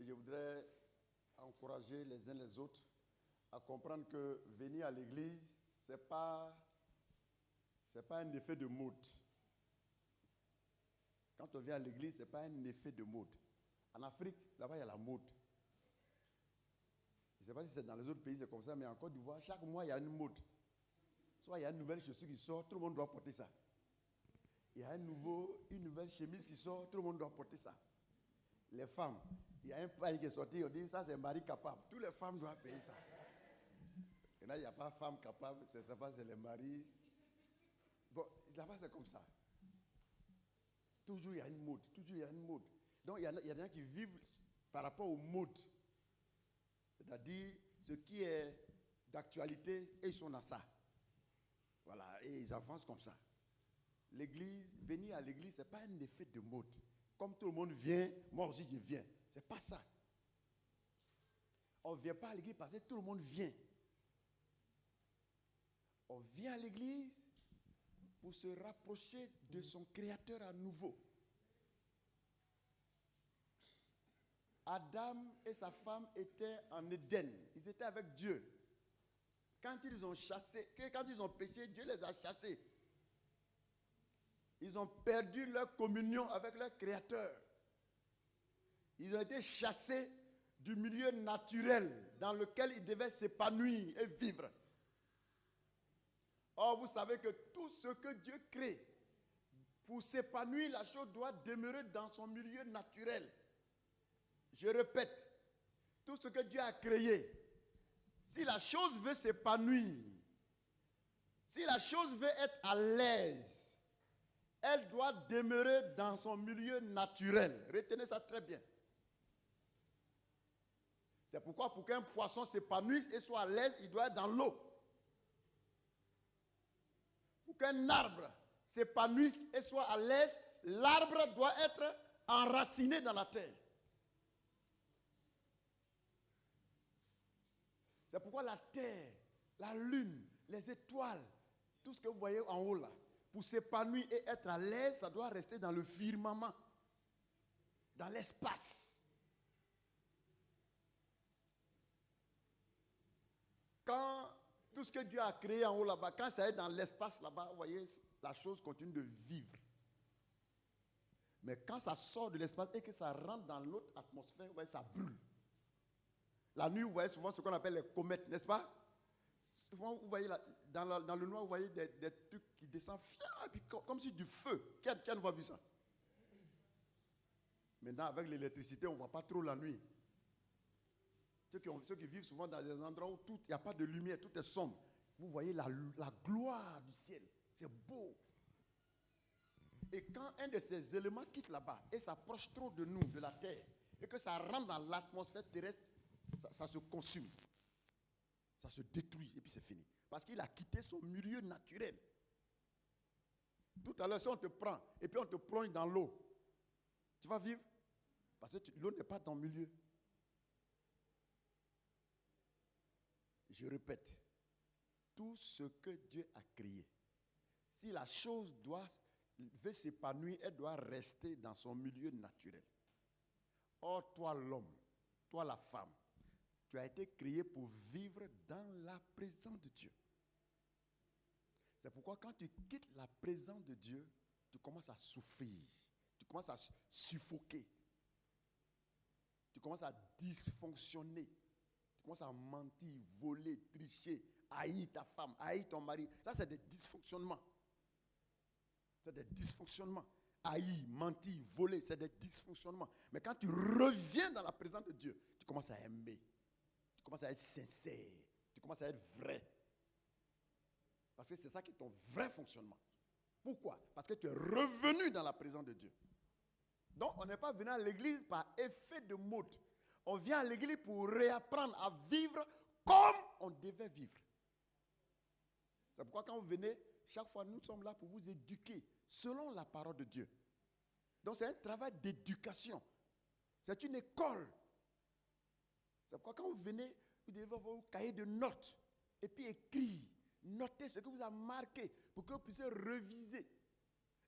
et je voudrais encourager les uns les autres à comprendre que venir à l'église, ce n'est pas un effet de mode. Quand on vient à l'église, ce n'est pas un effet de mode. En Afrique, là-bas, il y a la mode. Je ne sais pas si c'est dans les autres pays, c'est comme ça, mais en Côte d'Ivoire, chaque mois, il y a une mode. Soit il y a une nouvelle chaussure qui sort, tout le monde doit porter ça. Il y a une nouvelle chemise qui sort, tout le monde doit porter ça. Les femmes, il y a un paille qui est sorti, on dit ça c'est un mari capable. Toutes les femmes doivent payer ça. Et là, il n'y a pas de femme capable, c'est les maris. Bon, là-bas c'est comme ça. Toujours il y a une mode, toujours il y a une mode. Donc il y a des gens qui vivent par rapport aux modes. C'est-à-dire ce qui est d'actualité, et ils sont dans ça. Voilà, et ils avancent comme ça. L'église, venir à l'église, ce n'est pas un effet de mode. Comme tout le monde vient, moi aussi je viens. Ce n'est pas ça. On ne vient pas à l'église parce que tout le monde vient. On vient à l'église pour se rapprocher de son Créateur à nouveau. Adam et sa femme étaient en Éden. Ils étaient avec Dieu. Quand ils ont péché, Dieu les a chassés. Ils ont perdu leur communion avec leur Créateur. Ils ont été chassés du milieu naturel dans lequel ils devaient s'épanouir et vivre. Or, vous savez que tout ce que Dieu crée, pour s'épanouir, la chose doit demeurer dans son milieu naturel. Je répète, tout ce que Dieu a créé, si la chose veut s'épanouir, si la chose veut être à l'aise, elle doit demeurer dans son milieu naturel. Retenez ça très bien. C'est pourquoi pour qu'un poisson s'épanouisse et soit à l'aise, il doit être dans l'eau. Pour qu'un arbre s'épanouisse et soit à l'aise, l'arbre doit être enraciné dans la terre. C'est pourquoi la terre, la lune, les étoiles, tout ce que vous voyez en haut là, pour s'épanouir et être à l'aise, ça doit rester dans le firmament, dans l'espace. Quand tout ce que Dieu a créé en haut là-bas, quand ça est dans l'espace là-bas, vous voyez, la chose continue de vivre. Mais quand ça sort de l'espace et que ça rentre dans l'autre atmosphère, vous voyez, ça brûle. La nuit, vous voyez souvent ce qu'on appelle les comètes, n'est-ce pas? Souvent, vous voyez, dans le noir, vous voyez des trucs qui descendent, et puis comme si du feu. Qui a une fois vu ça? Maintenant, avec l'électricité, on ne voit pas trop la nuit. Ceux qui vivent souvent dans des endroits où il n'y a pas de lumière, tout est sombre. Vous voyez la gloire du ciel. C'est beau. Et quand un de ces éléments quitte là-bas et s'approche trop de nous, de la terre, et que ça rentre dans l'atmosphère terrestre, ça se consume. Ça se détruit et puis c'est fini. Parce qu'il a quitté son milieu naturel. Tout à l'heure, si on te prend et puis on te plonge dans l'eau, tu vas vivre? Parce que l'eau n'est pas ton milieu. Je répète, tout ce que Dieu a créé, si la chose veut s'épanouir, elle doit rester dans son milieu naturel. Or, toi l'homme, toi la femme, tu as été créé pour vivre dans la présence de Dieu. C'est pourquoi quand tu quittes la présence de Dieu, tu commences à souffrir, tu commences à suffoquer, tu commences à dysfonctionner, tu commences à mentir, voler, tricher, haïr ta femme, haïr ton mari. Ça, c'est des dysfonctionnements. C'est des dysfonctionnements. Haïr, mentir, voler, c'est des dysfonctionnements. Mais quand tu reviens dans la présence de Dieu, tu commences à aimer. Tu commences à être sincère. Tu commences à être vrai. Parce que c'est ça qui est ton vrai fonctionnement. Pourquoi? Parce que tu es revenu dans la présence de Dieu. Donc, on n'est pas venu à l'église par effet de mode. On vient à l'église pour réapprendre à vivre comme on devait vivre. C'est pourquoi quand vous venez, chaque fois nous sommes là pour vous éduquer selon la parole de Dieu. Donc c'est un travail d'éducation. C'est une école. C'est pourquoi quand vous venez, vous devez avoir vos cahiers de notes et puis écrire, noter ce que vous avez marqué pour que vous puissiez réviser.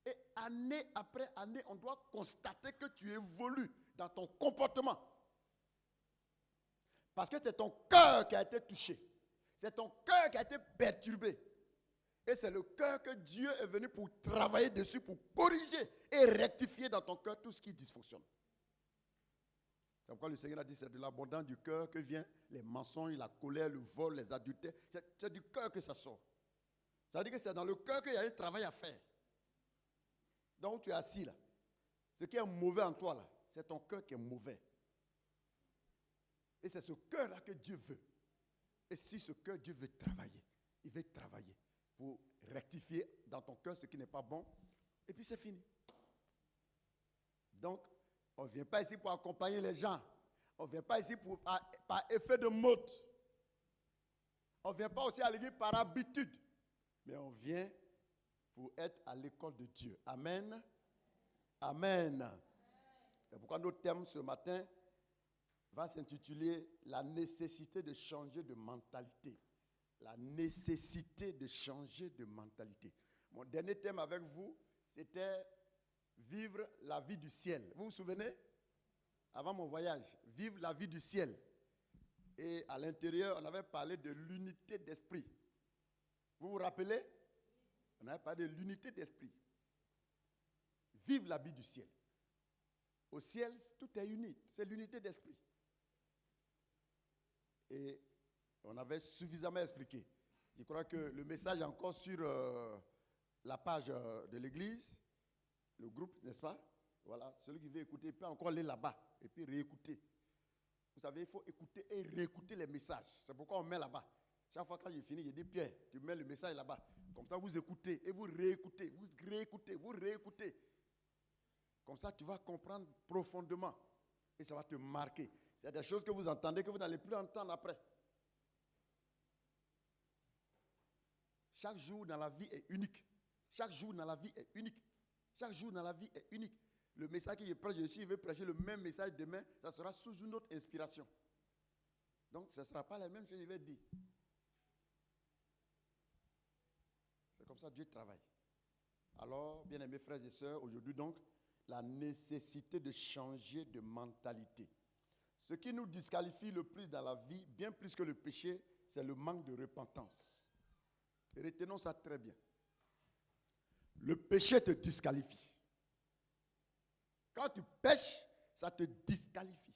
Et année après année, on doit constater que tu évolues dans ton comportement. Parce que c'est ton cœur qui a été touché. C'est ton cœur qui a été perturbé. Et c'est le cœur que Dieu est venu pour travailler dessus, pour corriger et rectifier dans ton cœur tout ce qui dysfonctionne. C'est pourquoi le Seigneur a dit, c'est de l'abondance du cœur que viennent les mensonges, la colère, le vol, les adultères. C'est du cœur que ça sort. Ça veut dire que c'est dans le cœur qu'il y a un travail à faire. Donc tu es assis là. Ce qui est mauvais en toi là, c'est ton cœur qui est mauvais. Et c'est ce cœur-là que Dieu veut. Et si ce cœur, Dieu veut travailler, il veut travailler pour rectifier dans ton cœur ce qui n'est pas bon. Et puis c'est fini. Donc, on ne vient pas ici pour accompagner les gens. On ne vient pas ici par effet de mode. On ne vient pas aussi à l'église par habitude. Mais on vient pour être à l'école de Dieu. Amen. Amen. C'est pourquoi notre thème ce matin va s'intituler « La nécessité de changer de mentalité ». La nécessité de changer de mentalité. Mon dernier thème avec vous, c'était vivre la vie du ciel. Vous vous souvenez? Avant mon voyage, vivre la vie du ciel. Et à l'intérieur, on avait parlé de l'unité d'esprit. Vous vous rappelez? On avait parlé de l'unité d'esprit. Vivre la vie du ciel. Au ciel, tout est uni. C'est l'unité d'esprit. Et on avait suffisamment expliqué. Je crois que le message est encore sur la page de l'église, le groupe, n'est-ce pas? Voilà, celui qui veut écouter peut encore aller là-bas et puis réécouter. Vous savez, il faut écouter et réécouter les messages. C'est pourquoi on met là-bas. Chaque fois quand j'ai fini, je dis Pierre, tu mets le message là-bas. Comme ça, vous écoutez et vous réécoutez, vous réécoutez, vous réécoutez. Comme ça, tu vas comprendre profondément et ça va te marquer. C'est des choses que vous entendez que vous n'allez plus entendre après. Chaque jour dans la vie est unique. Chaque jour dans la vie est unique. Chaque jour dans la vie est unique. Le message que je prêche ici, je vais prêcher le même message demain, ça sera sous une autre inspiration. Donc, ce ne sera pas la même chose que je vais dire. C'est comme ça que Dieu travaille. Alors, bien-aimés frères et sœurs, aujourd'hui donc, la nécessité de changer de mentalité. Ce qui nous disqualifie le plus dans la vie, bien plus que le péché, c'est le manque de repentance. Et retenons ça très bien. Le péché te disqualifie. Quand tu pèches, ça te disqualifie.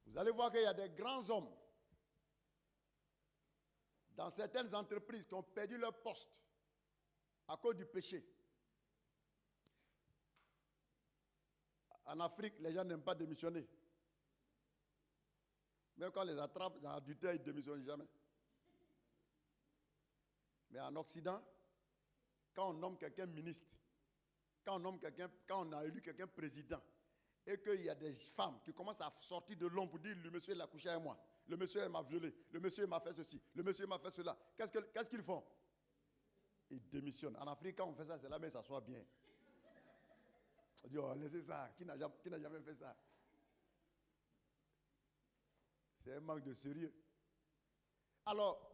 Vous allez voir qu'il y a des grands hommes dans certaines entreprises qui ont perdu leur poste à cause du péché. En Afrique, les gens n'aiment pas démissionner. Même quand on les attrape dans l'adultère, ils ne démissionnent jamais. Mais en Occident, quand on nomme quelqu'un ministre, quand on a élu quelqu'un président, et qu'il y a des femmes qui commencent à sortir de l'ombre pour dire le monsieur il a couché avec moi, le monsieur m'a violé, le monsieur m'a fait ceci, le monsieur m'a fait cela. Qu'est-ce qu'ils font? Ils démissionnent. En Afrique, quand on fait ça, c'est là mais ça soit bien. On dit, oh, laissez ça, qui n'a jamais fait ça? C'est un manque de sérieux. Alors,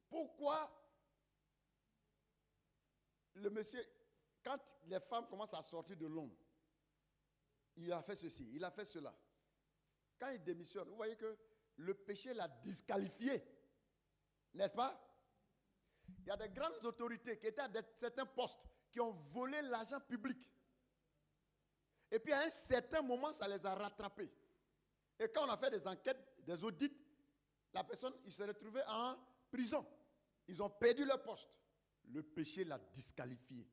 pourquoi le monsieur, quand les femmes commencent à sortir de l'ombre, il a fait ceci, il a fait cela. Quand il démissionne, vous voyez que le péché l'a disqualifié. N'est-ce pas? Il y a des grandes autorités qui étaient à certains postes qui ont volé l'argent public. Et puis à un certain moment, ça les a rattrapés. Et quand on a fait des enquêtes, des audits, la personne, il s'est retrouvé en prison. Ils ont perdu leur poste. Le péché l'a disqualifié.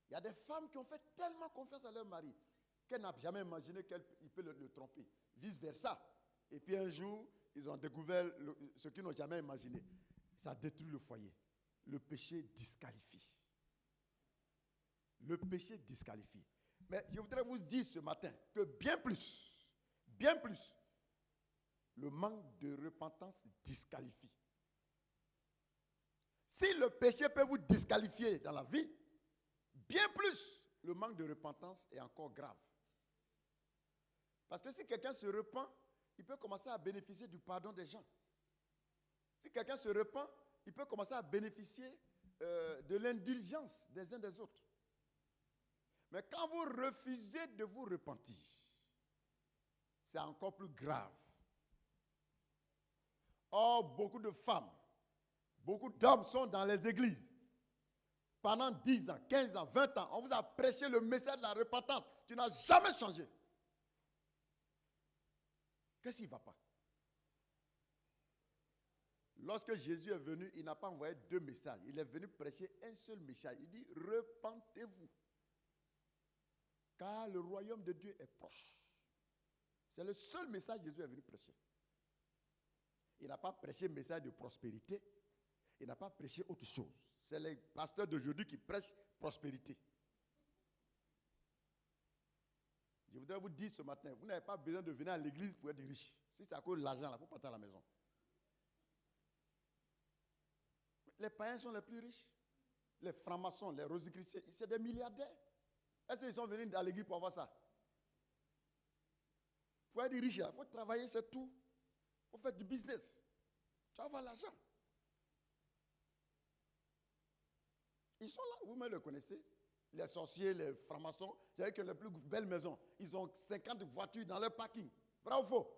Il y a des femmes qui ont fait tellement confiance à leur mari qu'elle n'a jamais imaginé qu'il peut le tromper. Vice versa. Et puis un jour, ils ont découvert ce qu'ils n'ont jamais imaginé. Ça détruit le foyer. Le péché disqualifie. Le péché disqualifie. Mais je voudrais vous dire ce matin que bien plus, le manque de repentance disqualifie. Si le péché peut vous disqualifier dans la vie, bien plus, le manque de repentance est encore grave. Parce que si quelqu'un se repent, il peut commencer à bénéficier du pardon des gens. Si quelqu'un se repent, il peut commencer à bénéficier de l'indulgence des uns des autres. Mais quand vous refusez de vous repentir, c'est encore plus grave. Or, beaucoup de femmes, beaucoup d'hommes sont dans les églises. Pendant 10 ans, 15 ans, 20 ans, on vous a prêché le message de la repentance. Tu n'as jamais changé. Qu'est-ce qui ne va pas? Lorsque Jésus est venu, il n'a pas envoyé 2 messages. Il est venu prêcher un seul message. Il dit, repentez-vous. Car le royaume de Dieu est proche. C'est le seul message que Jésus est venu prêcher. Il n'a pas prêché le message de prospérité. Il n'a pas prêché autre chose. C'est les pasteurs d'aujourd'hui qui prêchent prospérité. Je voudrais vous dire ce matin, vous n'avez pas besoin de venir à l'église pour être riche. Si c'est à cause de l'argent, il faut partir à la maison. Les païens sont les plus riches. Les francs-maçons, les rosicruciens, c'est des milliardaires. Est-ce qu'ils sont venus à l'église pour avoir ça? Pour être riche, il faut travailler, c'est tout. Il faut faire du business. Tu vas avoir l'argent. Ils sont là, vous-même le connaissez. Les sorciers, les francs-maçons, c'est eux qui ont les plus belles maisons. Ils ont 50 voitures dans leur parking. Vrai ou faux?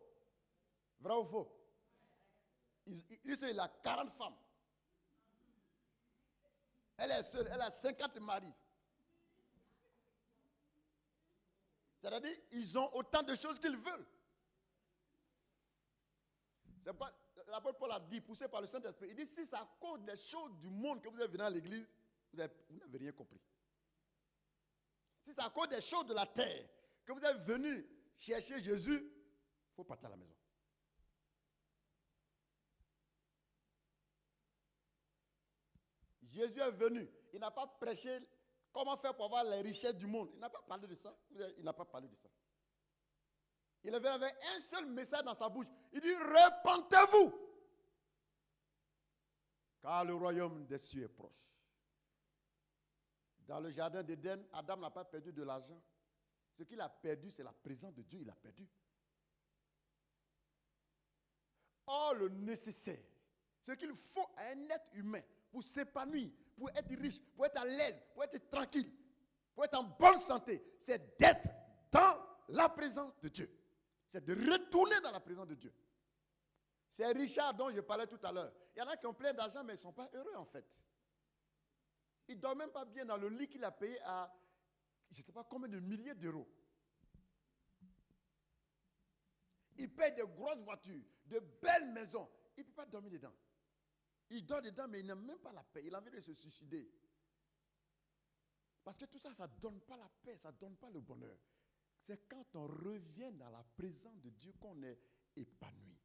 Vrai ou faux? Il a 40 femmes. Elle est seule, elle a 50 maris. C'est-à-dire, ils ont autant de choses qu'ils veulent. C'est pas, l'apôtre Paul a dit, poussé par le Saint-Esprit, il dit, si c'est à cause des choses du monde que vous êtes venu à l'église, vous n'avez rien compris. Si c'est à cause des choses de la terre que vous êtes venu chercher Jésus, il faut partir à la maison. Jésus est venu, il n'a pas prêché comment faire pour avoir les richesses du monde. Il n'a pas parlé de ça. Il n'a pas parlé de ça. Il avait un seul message dans sa bouche. Il dit, repentez-vous, car le royaume des cieux est proche. Dans le jardin d'Éden, Adam n'a pas perdu de l'argent. Ce qu'il a perdu, c'est la présence de Dieu. Il a perdu. Or, le nécessaire, ce qu'il faut à un être humain pour s'épanouir, pour être riche, pour être à l'aise, pour être tranquille, pour être en bonne santé, c'est d'être dans la présence de Dieu. C'est de retourner dans la présence de Dieu. C'est Richard dont je parlais tout à l'heure. Il y en a qui ont plein d'argent, mais ils ne sont pas heureux en fait. Il ne dort même pas bien dans le lit qu'il a payé à, je ne sais pas combien de milliers d'euros. Il paye de grosses voitures, de belles maisons. Il ne peut pas dormir dedans. Il dort dedans, mais il n'aime même pas la paix. Il a envie de se suicider. Parce que tout ça, ça ne donne pas la paix, ça ne donne pas le bonheur. C'est quand on revient dans la présence de Dieu qu'on est épanoui.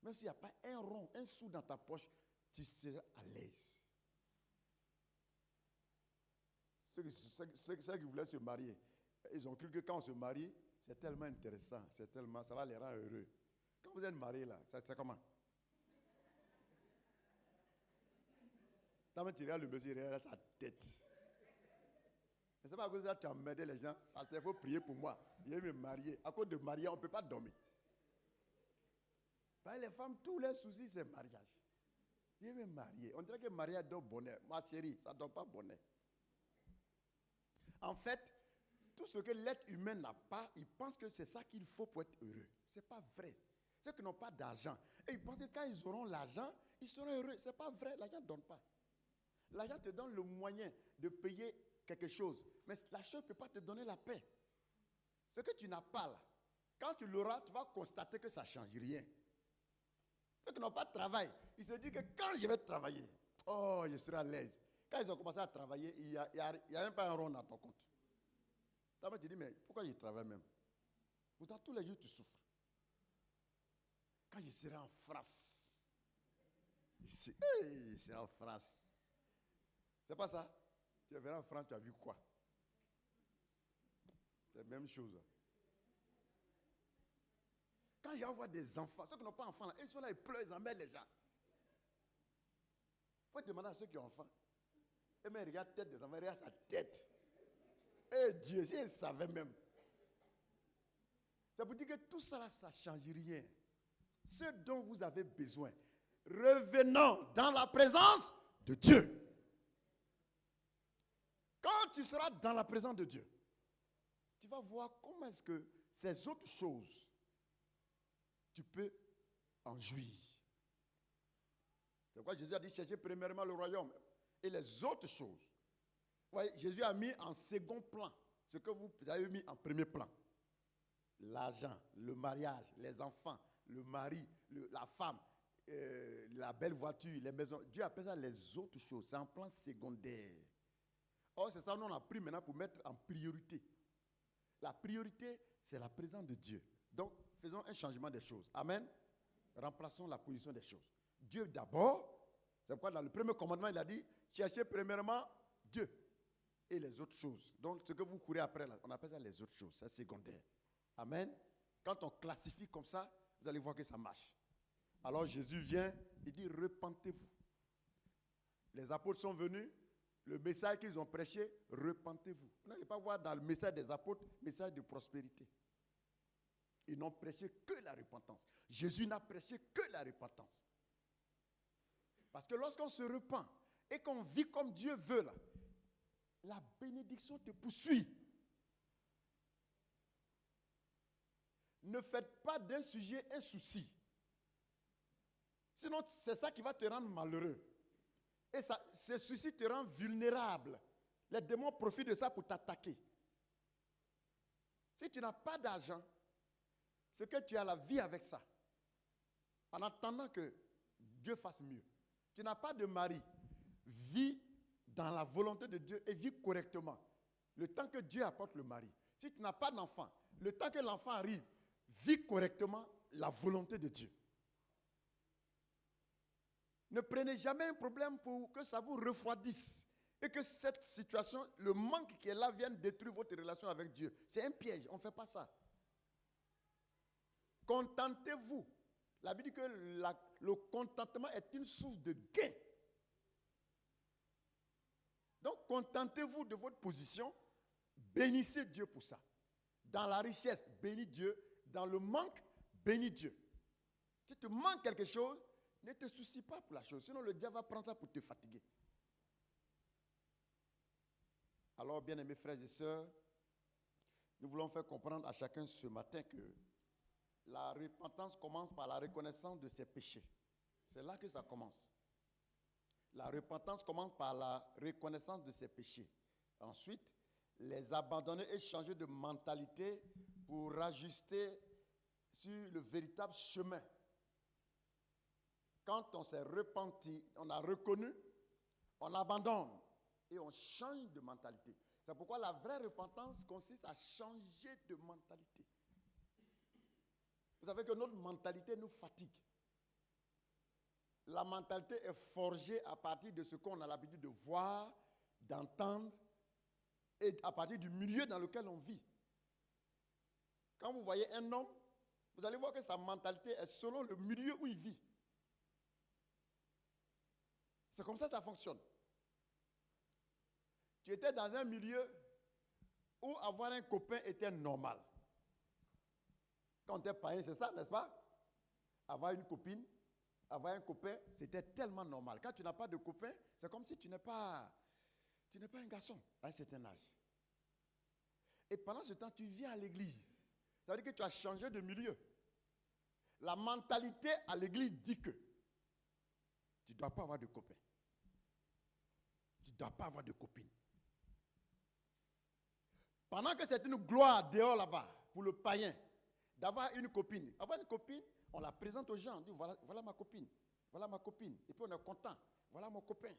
Même s'il n'y a pas un rond, un sou dans ta poche, tu seras à l'aise. Ceux qui voulaient se marier, ils ont cru que quand on se marie, c'est tellement intéressant, ça va les rendre heureux. Quand vous êtes marié là, c'est comment? Quand tu regardes le monsieur, il regarde sa tête. Ce n'est pas à cause de ça que tu as emmerdé les gens, parce qu'il faut prier pour moi. Je vais me marier. À cause de marier, on ne peut pas dormir. Parce que les femmes, tous les soucis, c'est mariage. Je vais me marier. On dirait que le mariage donne bonheur. Ma chérie, ça ne donne pas bonheur. En fait, tout ce que l'être humain n'a pas, il pense que c'est ça qu'il faut pour être heureux. Ce n'est pas vrai. Ceux qui n'ont pas d'argent, et ils pensent que quand ils auront l'argent, ils seront heureux. Ce n'est pas vrai. L'argent ne donne pas. L'argent te donne le moyen de payer quelque chose. Mais la chose ne peut pas te donner la paix. Ce que tu n'as pas là, quand tu l'auras, tu vas constater que ça ne change rien. Ceux qui n'ont pas de travail, ils se disent que quand je vais travailler, oh, je serai à l'aise. Quand ils ont commencé à travailler, il n'y a même pas un rond dans ton compte. Tu te dis, mais pourquoi je travaille même? Pourtant, tous les jours, tu souffres. Quand je serai en France, je serai en France. C'est pas ça? Tu verras en France, tu as vu quoi? C'est la même chose. Quand j'envoie des enfants, ceux qui n'ont pas d'enfants, ils sont là, ils pleurent, ils emmènent les gens. Il faut demander à ceux qui ont enfants. Et mais regarde la tête des enfants, regarde sa tête. Et Dieu, si ils savaient même. Ça veut dire que tout ça là, ça ne change rien. Ce dont vous avez besoin, revenons dans la présence de Dieu. Quand tu seras dans la présence de Dieu, tu vas voir comment est-ce que ces autres choses, tu peux en jouir. C'est pourquoi Jésus a dit cherchez premièrement le royaume et les autres choses. Vous voyez, Jésus a mis en second plan ce que vous avez mis en premier plan. L'argent, le mariage, les enfants, le mari, la femme, la belle voiture, les maisons. Dieu appelle ça les autres choses. C'est en plan secondaire. Or, c'est ça que nous on a pris maintenant pour mettre en priorité. La priorité, c'est la présence de Dieu. Donc, faisons un changement des choses. Amen. Remplaçons la position des choses. Dieu d'abord. C'est pourquoi dans le premier commandement, il a dit, cherchez premièrement Dieu et les autres choses. Donc, ce que vous courez après, là, on appelle ça les autres choses. C'est secondaire. Amen. Quand on classifie comme ça, vous allez voir que ça marche. Alors Jésus vient, il dit, repentez-vous. Les apôtres sont venus, le message qu'ils ont prêché, repentez-vous. Vous n'allez pas voir dans le message des apôtres, message de prospérité. Ils n'ont prêché que la repentance. Jésus n'a prêché que la repentance. Parce que lorsqu'on se repent et qu'on vit comme Dieu veut, là, la bénédiction te poursuit. Ne faites pas d'un sujet un souci. Sinon, c'est ça qui va te rendre malheureux. Et ça, ce souci te rend vulnérable. Les démons profitent de ça pour t'attaquer. Si tu n'as pas d'argent, c'est que tu as la vie avec ça. En attendant que Dieu fasse mieux. Tu n'as pas de mari. Vis dans la volonté de Dieu et vis correctement. Le temps que Dieu apporte le mari. Si tu n'as pas d'enfant, le temps que l'enfant arrive, vis correctement la volonté de Dieu. Ne prenez jamais un problème pour que ça vous refroidisse et que cette situation, le manque qui est là, vienne détruire votre relation avec Dieu. C'est un piège, on ne fait pas ça. Contentez-vous. La Bible dit que le contentement est une source de gain. Donc, contentez-vous de votre position. Bénissez Dieu pour ça. Dans la richesse, bénis Dieu. Dans le manque, bénis Dieu. Si tu manques quelque chose, ne te soucie pas pour la chose. Sinon, le diable va prendre ça pour te fatiguer. Alors, bien-aimés frères et sœurs, nous voulons faire comprendre à chacun ce matin que la repentance commence par la reconnaissance de ses péchés. C'est là que ça commence. La repentance commence par la reconnaissance de ses péchés. Ensuite, les abandonner et changer de mentalité pour rajuster sur le véritable chemin. Quand on s'est repenti, on a reconnu, on abandonne et on change de mentalité. C'est pourquoi la vraie repentance consiste à changer de mentalité. Vous savez que notre mentalité nous fatigue. La mentalité est forgée à partir de ce qu'on a l'habitude de voir, d'entendre et à partir du milieu dans lequel on vit. Quand vous voyez un homme, vous allez voir que sa mentalité est selon le milieu où il vit. C'est comme ça que ça fonctionne. Tu étais dans un milieu où avoir un copain était normal. Quand tu es païen, c'est ça, n'est-ce pas? Avoir une copine, avoir un copain, c'était tellement normal. Quand tu n'as pas de copain, c'est comme si tu n'es pas un garçon à un certain âge. Et pendant ce temps, tu viens à l'église. Ça veut dire que tu as changé de milieu. La mentalité à l'église dit que tu ne dois pas avoir de copain. Tu ne dois pas avoir de copine. Pendant que c'est une gloire dehors là-bas, pour le païen, d'avoir une copine. Avoir une copine, on la présente aux gens. On dit, voilà ma copine. Voilà ma copine. Et puis on est content. Voilà mon copain.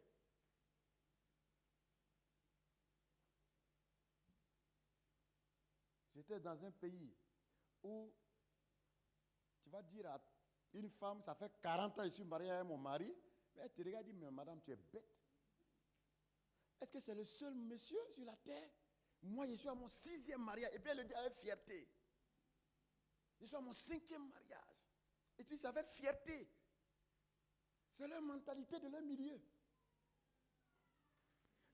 J'étais dans un pays où tu vas dire à une femme, ça fait 40 ans que je suis marié avec mon mari, mais elle te regarde et dit, mais madame, tu es bête. Est-ce que c'est le seul monsieur sur la terre? Moi, je suis à mon 6e mariage. Et puis elle le dit avec fierté. Je suis à mon 5e mariage. Et puis c'est avec fierté. C'est leur mentalité de leur milieu.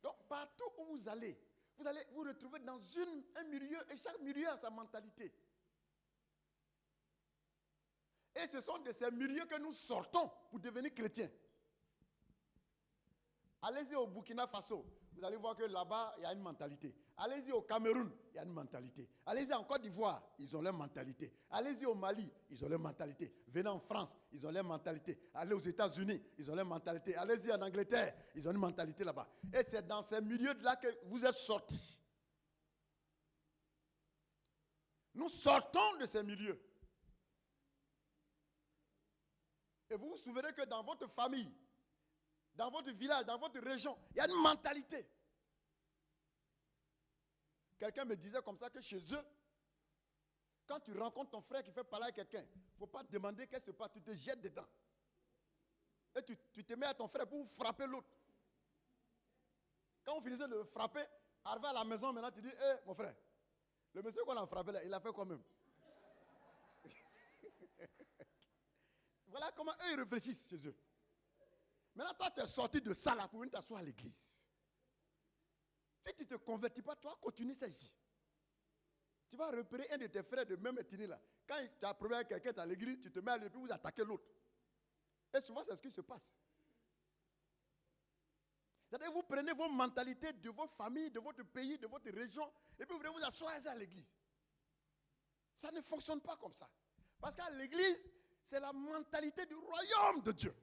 Donc partout où vous allez vous retrouver dans un milieu, et chaque milieu a sa mentalité. Et ce sont de ces milieux que nous sortons pour devenir chrétiens. Allez-y au Burkina Faso, vous allez voir que là-bas, il y a une mentalité. Allez-y au Cameroun, il y a une mentalité. Allez-y en Côte d'Ivoire, ils ont leur mentalité. Allez-y au Mali, ils ont leur mentalité. Venez en France, ils ont leur mentalité. Allez aux États-Unis, ils ont leur mentalité. Allez-y en Angleterre, ils ont une mentalité là-bas. Et c'est dans ces milieux-là que vous êtes sortis. Nous sortons de ces milieux. Et vous vous souvenez que dans votre famille, dans votre village, dans votre région, il y a une mentalité. Quelqu'un me disait comme ça que chez eux, quand tu rencontres ton frère qui fait parler à quelqu'un, il ne faut pas te demander qu'est-ce qui se passe, tu te jettes dedans. Et tu te mets à ton frère pour frapper l'autre. Quand vous finissez de le frapper, arrivé à la maison, maintenant tu dis, hé mon frère, le monsieur qu'on a frappé là, il a fait quoi même? Voilà comment eux ils réfléchissent chez eux. Maintenant, toi, tu es sorti de ça là pour venir t'asseoir à l'église. Si tu ne te convertis pas, tu vas continuer ça ici. Tu vas repérer un de tes frères de même ethnie là. Quand tu as problème avec quelqu'un à l'église, tu te mets à l'église pour vous attaquer l'autre. Et souvent, c'est ce qui se passe. C'est-à-dire que vous prenez vos mentalités de vos familles, de votre pays, de votre région, et puis vous venez vous asseoir à l'église. Ça ne fonctionne pas comme ça. Parce qu'à l'église, c'est la mentalité du royaume de Dieu.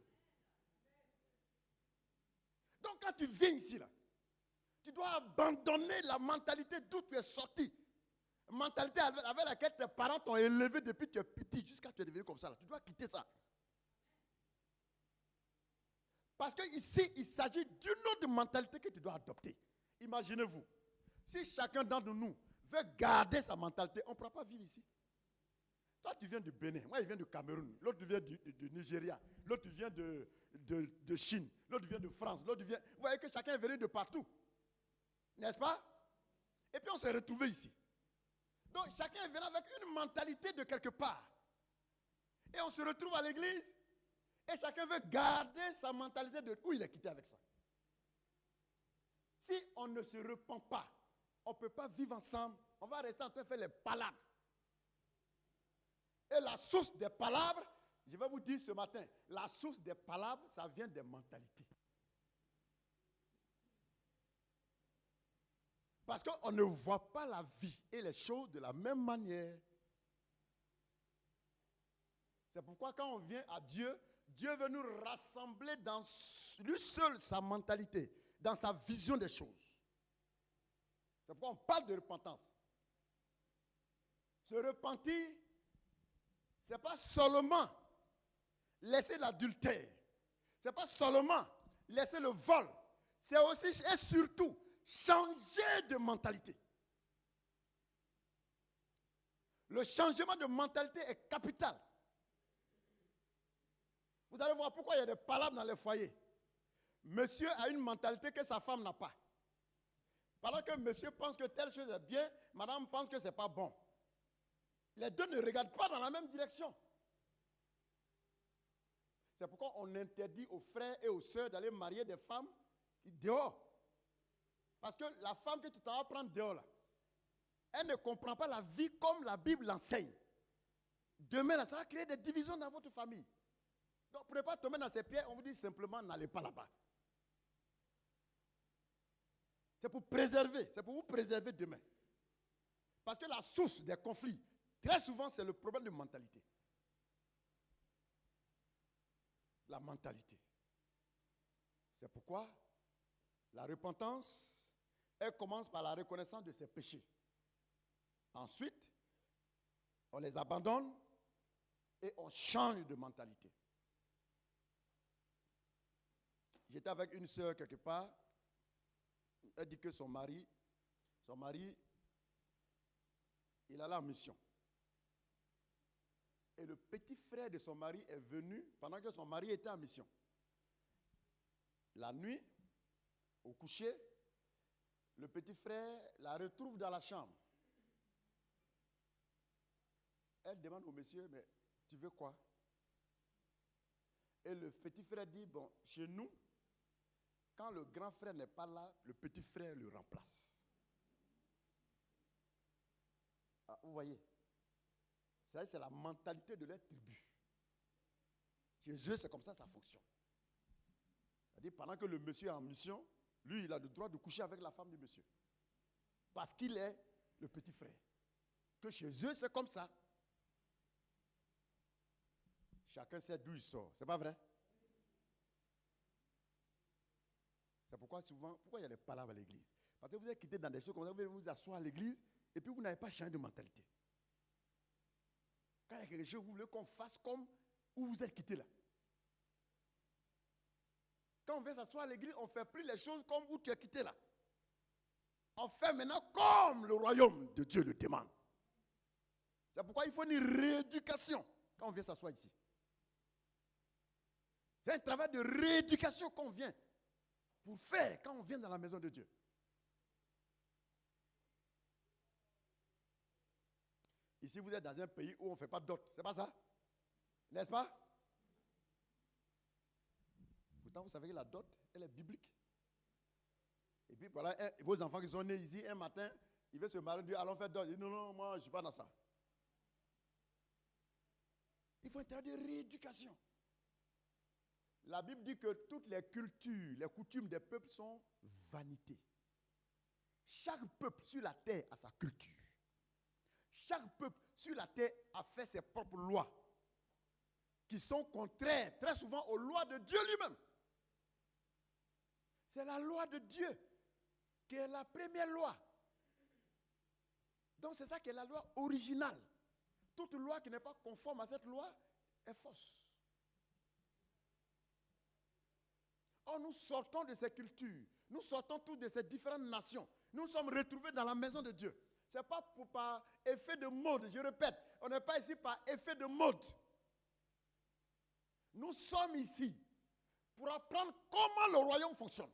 Donc quand tu viens ici, là, tu dois abandonner la mentalité d'où tu es sorti. Mentalité avec laquelle tes parents t'ont élevé depuis que tu es petit jusqu'à ce que tu es devenu comme ça. Là. Tu dois quitter ça. Parce qu'ici, il s'agit d'une autre mentalité que tu dois adopter. Imaginez-vous, si chacun d'entre nous veut garder sa mentalité, on ne pourra pas vivre ici. Toi, tu viens du Bénin, moi, je viens du Cameroun, l'autre vient du Nigeria, l'autre vient de Chine, l'autre vient de France, l'autre vient... Vous voyez que chacun est venu de partout. N'est-ce pas? Et puis on s'est retrouvés ici. Donc chacun est venu avec une mentalité de quelque part. Et on se retrouve à l'église et chacun veut garder sa mentalité de où il est quitté avec ça. Si on ne se repent pas, on ne peut pas vivre ensemble. On va rester en train de faire les palabres. Et la source des palabres, je vais vous dire ce matin, la source des palabres, ça vient des mentalités. Parce qu'on ne voit pas la vie et les choses de la même manière. C'est pourquoi quand on vient à Dieu, Dieu veut nous rassembler dans lui seul, sa mentalité, dans sa vision des choses. C'est pourquoi on parle de repentance. Se repentir, ce n'est pas seulement laisser l'adultère. Ce n'est pas seulement laisser le vol. C'est aussi et surtout changer de mentalité. Le changement de mentalité est capital. Vous allez voir pourquoi il y a des palabres dans les foyers. Monsieur a une mentalité que sa femme n'a pas. Pendant que monsieur pense que telle chose est bien, madame pense que ce n'est pas bon. Les deux ne regardent pas dans la même direction. C'est pourquoi on interdit aux frères et aux sœurs d'aller marier des femmes dehors. Parce que la femme que tu t'en vas prendre dehors, là, elle ne comprend pas la vie comme la Bible l'enseigne. Demain, là, ça va créer des divisions dans votre famille. Donc, pour ne pas tomber dans ces pièges, on vous dit simplement, n'allez pas là-bas. C'est pour préserver, c'est pour vous préserver demain. Parce que la source des conflits, très souvent, c'est le problème de mentalité. La mentalité. C'est pourquoi la repentance, elle commence par la reconnaissance de ses péchés. Ensuite, on les abandonne et on change de mentalité. J'étais avec une sœur quelque part. Elle dit que son mari, il allait en mission. Et le petit frère de son mari est venu pendant que son mari était en mission. La nuit, au coucher, le petit frère la retrouve dans la chambre. Elle demande au monsieur, mais tu veux quoi? Et le petit frère dit, bon, chez nous, quand le grand frère n'est pas là, le petit frère le remplace. Ah, vous voyez, c'est la mentalité de leur tribu. Chez eux, c'est comme ça fonctionne. C'est-à-dire, pendant que le monsieur est en mission, lui, il a le droit de coucher avec la femme du monsieur. Parce qu'il est le petit frère. Que chez eux, c'est comme ça. Chacun sait d'où il sort. C'est pas vrai? C'est pourquoi souvent, pourquoi il y a des palabres à l'église? Parce que vous êtes quitté dans des choses comme ça, vous venez vous asseoir à l'église et puis vous n'avez pas changé de mentalité. Quand il y a quelque chose, vous voulez qu'on fasse comme où vous êtes quitté là. Quand on vient s'asseoir à l'église, on ne fait plus les choses comme où tu es quitté là. On fait maintenant comme le royaume de Dieu le demande. C'est pourquoi il faut une rééducation quand on vient s'asseoir ici. C'est un travail de rééducation qu'on vient pour faire quand on vient dans la maison de Dieu. Ici, vous êtes dans un pays où on ne fait pas de dot. C'est pas ça? N'est-ce pas? Pourtant, vous savez que la dot, elle est biblique. Et puis voilà, vos enfants qui sont nés ici, un matin, ils veulent se marier, Dieu, allons faire dot. Ils disent, non, non, moi, je ne suis pas dans ça. Il faut un travail de rééducation. La Bible dit que toutes les cultures, les coutumes des peuples sont vanité. Chaque peuple sur la terre a sa culture. Chaque peuple sur la terre a fait ses propres lois qui sont contraires très souvent aux lois de Dieu lui-même. C'est la loi de Dieu qui est la première loi. Donc c'est ça qui est la loi originale. Toute loi qui n'est pas conforme à cette loi est fausse. Or, nous sortons de ces cultures, nous sortons tous de ces différentes nations. Nous sommes retrouvés dans la maison de Dieu. Ce n'est pas par effet de mode, je répète, on n'est pas ici par effet de mode. Nous sommes ici pour apprendre comment le royaume fonctionne.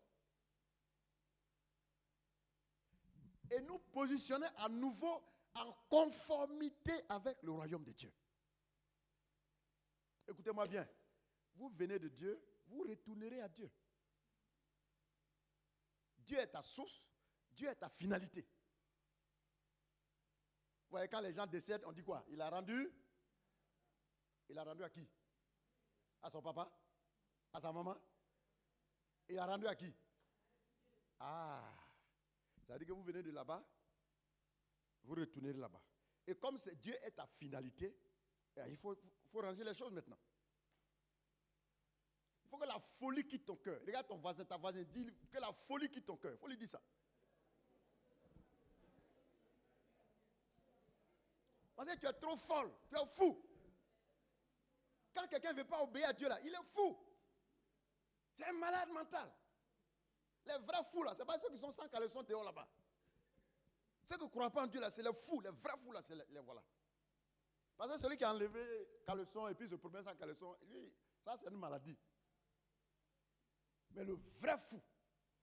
Et nous positionner à nouveau en conformité avec le royaume de Dieu. Écoutez-moi bien, vous venez de Dieu, vous retournerez à Dieu. Dieu est ta source, Dieu est ta finalité. Vous voyez, quand les gens décèdent, on dit quoi? Il a rendu à qui? À son papa? À sa maman? Il a rendu à qui? Ah, ça veut dire que vous venez de là-bas, vous retournez là-bas. Et comme Dieu est ta finalité, il faut ranger les choses maintenant. Il faut que la folie quitte ton cœur. Regarde ton voisin, ta voisine, dis que la folie quitte ton cœur. Il faut lui dire ça. Parce que tu es trop folle, tu es fou. Quand quelqu'un ne veut pas obéir à Dieu là, il est fou. C'est un malade mental. Les vrais fous là, ce n'est pas ceux qui sont sans caleçon dehors là-bas. Ceux qui ne croient pas en Dieu là, c'est les fous. Les vrais fous là, c'est les voilà. Parce que celui qui a enlevé caleçon et puis se promène sans caleçon, lui, ça c'est une maladie. Mais le vrai fou,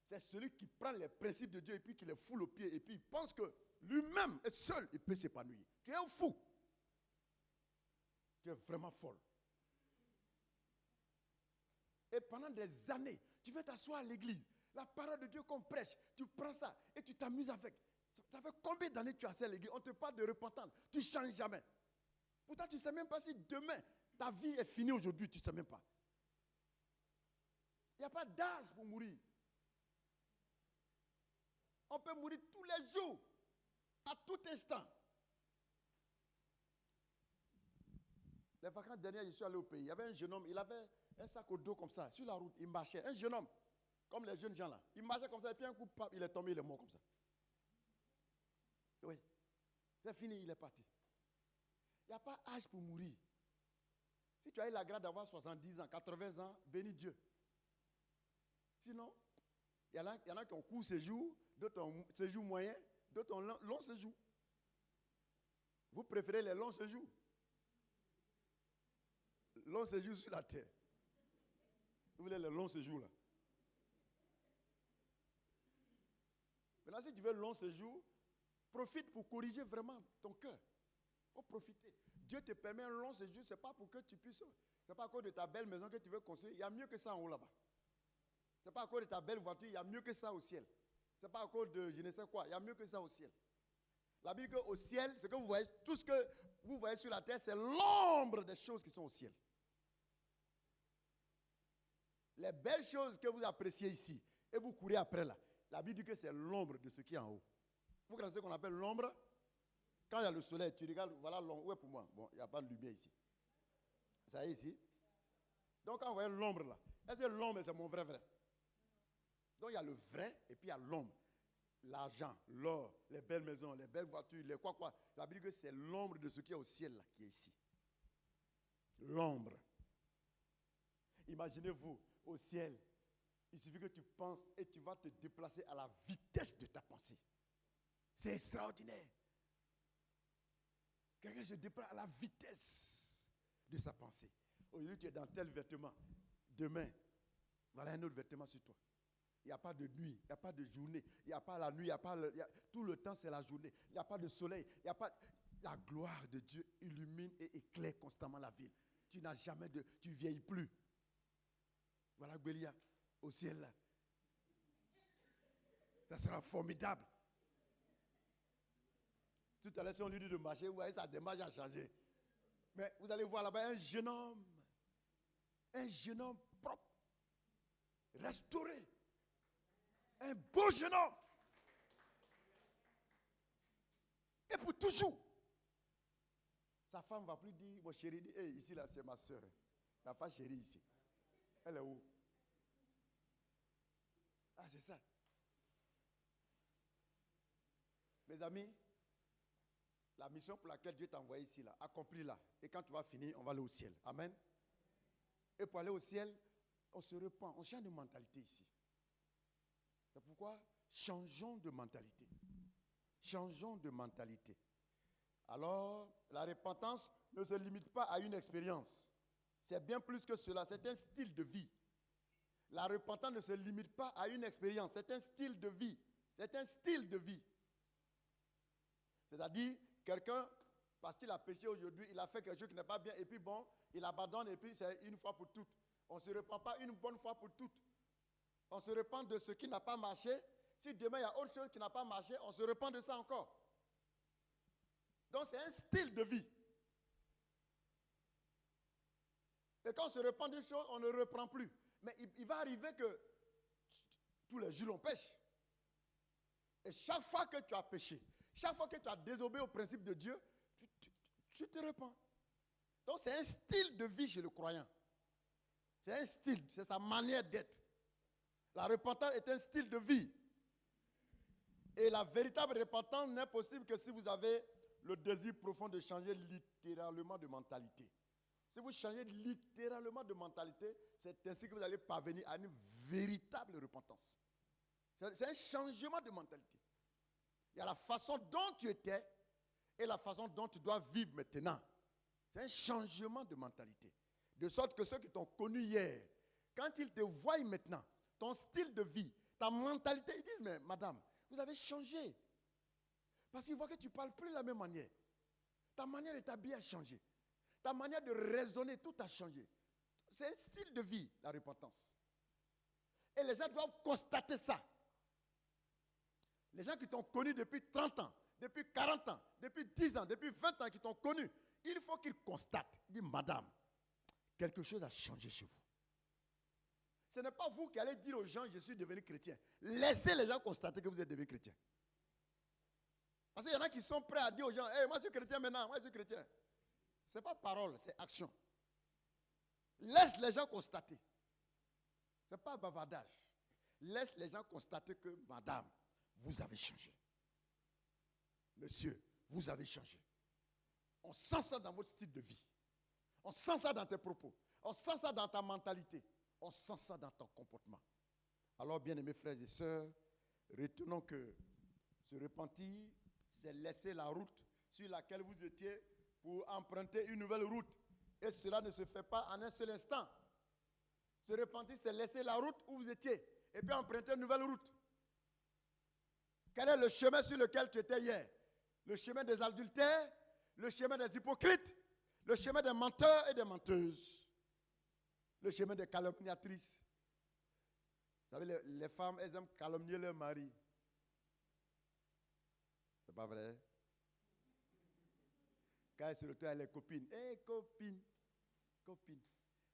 c'est celui qui prend les principes de Dieu et puis qui les foule aux pieds et puis il pense que lui-même est seul, il peut s'épanouir. Tu es un fou. Tu es vraiment folle. Et pendant des années, tu veux t'asseoir à l'église. La parole de Dieu qu'on prêche, tu prends ça et tu t'amuses avec. Ça fait combien d'années que tu as assis à l'église? On te parle de repentance. Tu ne changes jamais. Pourtant, tu ne sais même pas si demain, ta vie est finie aujourd'hui, tu ne sais même pas. Il n'y a pas d'âge pour mourir. On peut mourir tous les jours, à tout instant. Les vacances dernières, je suis allé au pays. Il y avait un jeune homme, il avait un sac au dos comme ça, sur la route, il marchait. Un jeune homme, comme les jeunes gens là. Il marchait comme ça, et puis un coup, il est tombé, il est mort comme ça. Oui. C'est fini, il est parti. Il n'y a pas âge pour mourir. Si tu as eu la grâce d'avoir 70 ans, 80 ans, bénis Dieu. Sinon, il y en a qui ont court séjour, d'autres ont séjour moyen, d'autres ont long séjour. Vous préférez les longs séjours? Long séjour sur la terre. Vous voulez les longs séjours là? Maintenant, si tu veux long séjour, profite pour corriger vraiment ton cœur. Il faut profiter. Dieu te permet un long séjour, ce n'est pas pour que tu puisses. Ce n'est pas à cause de ta belle maison que tu veux construire. Il y a mieux que ça en haut là-bas. Ce n'est pas à cause de ta belle voiture, il y a mieux que ça au ciel. Ce n'est pas à cause de je ne sais quoi, il y a mieux que ça au ciel. La Bible dit qu'au ciel, ce que vous voyez, tout ce que vous voyez sur la terre, c'est l'ombre des choses qui sont au ciel. Les belles choses que vous appréciez ici et vous courez après là, la Bible dit que c'est l'ombre de ce qui est en haut. Vous connaissez ce qu'on appelle l'ombre? Quand il y a le soleil, tu regardes, voilà l'ombre. Où est pour moi? Bon, il n'y a pas de lumière ici. Ça y est ici. Donc quand vous voyez l'ombre là, est-ce que l'ombre c'est mon vrai? Donc il y a le vrai et puis il y a l'ombre. L'argent, l'or, les belles maisons, les belles voitures, les quoi. La Bible dit que c'est l'ombre de ce qui est au ciel là qui est ici. L'ombre. Imaginez-vous au ciel. Il suffit que tu penses et tu vas te déplacer à la vitesse de ta pensée. C'est extraordinaire. Quelqu'un se déplace à la vitesse de sa pensée. Aujourd'hui, tu es dans tel vêtement. Demain, voilà un autre vêtement sur toi. Il n'y a pas de nuit, il n'y a pas de journée, il n'y a pas la nuit, tout le temps c'est la journée. Il n'y a pas de soleil, il n'y a pas... La gloire de Dieu illumine et éclaire constamment la ville. Tu n'as jamais de... Tu ne vieillis plus. Voilà Bélia, au ciel là. Ça sera formidable. Tout à l'heure, si on lui dit de marcher, vous voyez, sa démarche a changé. Mais vous allez voir là-bas un jeune homme propre, restauré, un beau jeune homme. Et pour toujours. Sa femme ne va plus dire, mon chéri, dit, hey, ici là, c'est ma soeur. Il n'y a pas chéri ici. Elle est où? Ah, c'est ça. Mes amis, la mission pour laquelle Dieu t'a envoyé ici, là, accomplis-la. Et quand tu vas finir, on va aller au ciel. Amen. Et pour aller au ciel, on se repent, on change de mentalité ici. C'est pourquoi changeons de mentalité. Changeons de mentalité. Alors, la repentance ne se limite pas à une expérience. C'est bien plus que cela, c'est un style de vie. La repentance ne se limite pas à une expérience, c'est un style de vie. C'est un style de vie. C'est-à-dire, quelqu'un, parce qu'il a péché aujourd'hui, il a fait quelque chose qui n'est pas bien, et puis bon, il abandonne, et puis c'est une fois pour toutes. On ne se repent pas une bonne fois pour toutes. On se repent de ce qui n'a pas marché. Si demain il y a autre chose qui n'a pas marché, on se repent de ça encore. Donc c'est un style de vie. Et quand on se repent d'une chose, on ne reprend plus. Mais il va arriver que tous les jours on pêche. Et chaque fois que tu as péché, chaque fois que tu as désobéi au principe de Dieu, tu te repens. Donc c'est un style de vie chez le croyant. C'est un style, c'est sa manière d'être. La repentance est un style de vie. Et la véritable repentance n'est possible que si vous avez le désir profond de changer littéralement de mentalité. Si vous changez littéralement de mentalité, c'est ainsi que vous allez parvenir à une véritable repentance. C'est un changement de mentalité. Il y a la façon dont tu étais et la façon dont tu dois vivre maintenant. C'est un changement de mentalité. De sorte que ceux qui t'ont connu hier, quand ils te voient maintenant, ton style de vie, ta mentalité, ils disent, mais madame, vous avez changé. Parce qu'ils voient que tu ne parles plus de la même manière. Ta manière de t'habiller a changé. Ta manière de raisonner, tout a changé. C'est un style de vie, la repentance. Et les gens doivent constater ça. Les gens qui t'ont connu depuis 30 ans, depuis 40 ans, depuis 10 ans, depuis 20 ans, qui t'ont connu, il faut qu'ils constatent. Ils disent, madame, quelque chose a changé chez vous. Ce n'est pas vous qui allez dire aux gens, je suis devenu chrétien. Laissez les gens constater que vous êtes devenu chrétien. Parce qu'il y en a qui sont prêts à dire aux gens, hey, moi je suis chrétien maintenant, moi je suis chrétien. Ce n'est pas parole, c'est action. Laisse les gens constater. Ce n'est pas bavardage. Laisse les gens constater que, madame, vous avez changé. Monsieur, vous avez changé. On sent ça dans votre style de vie. On sent ça dans tes propos. On sent ça dans ta mentalité. On sent ça dans ton comportement. Alors, bien-aimés frères et sœurs, retenons que se repentir, c'est laisser la route sur laquelle vous étiez pour emprunter une nouvelle route. Et cela ne se fait pas en un seul instant. Se repentir, c'est laisser la route où vous étiez et puis emprunter une nouvelle route. Quel est le chemin sur lequel tu étais hier? Le chemin des adultères, le chemin des hypocrites, le chemin des menteurs et des menteuses, le chemin des calomniatrices. Vous savez, les femmes, elles aiment calomnier leur mari. C'est pas vrai? Quand elles se retrouvent avec les copines. Hé, copine, copine.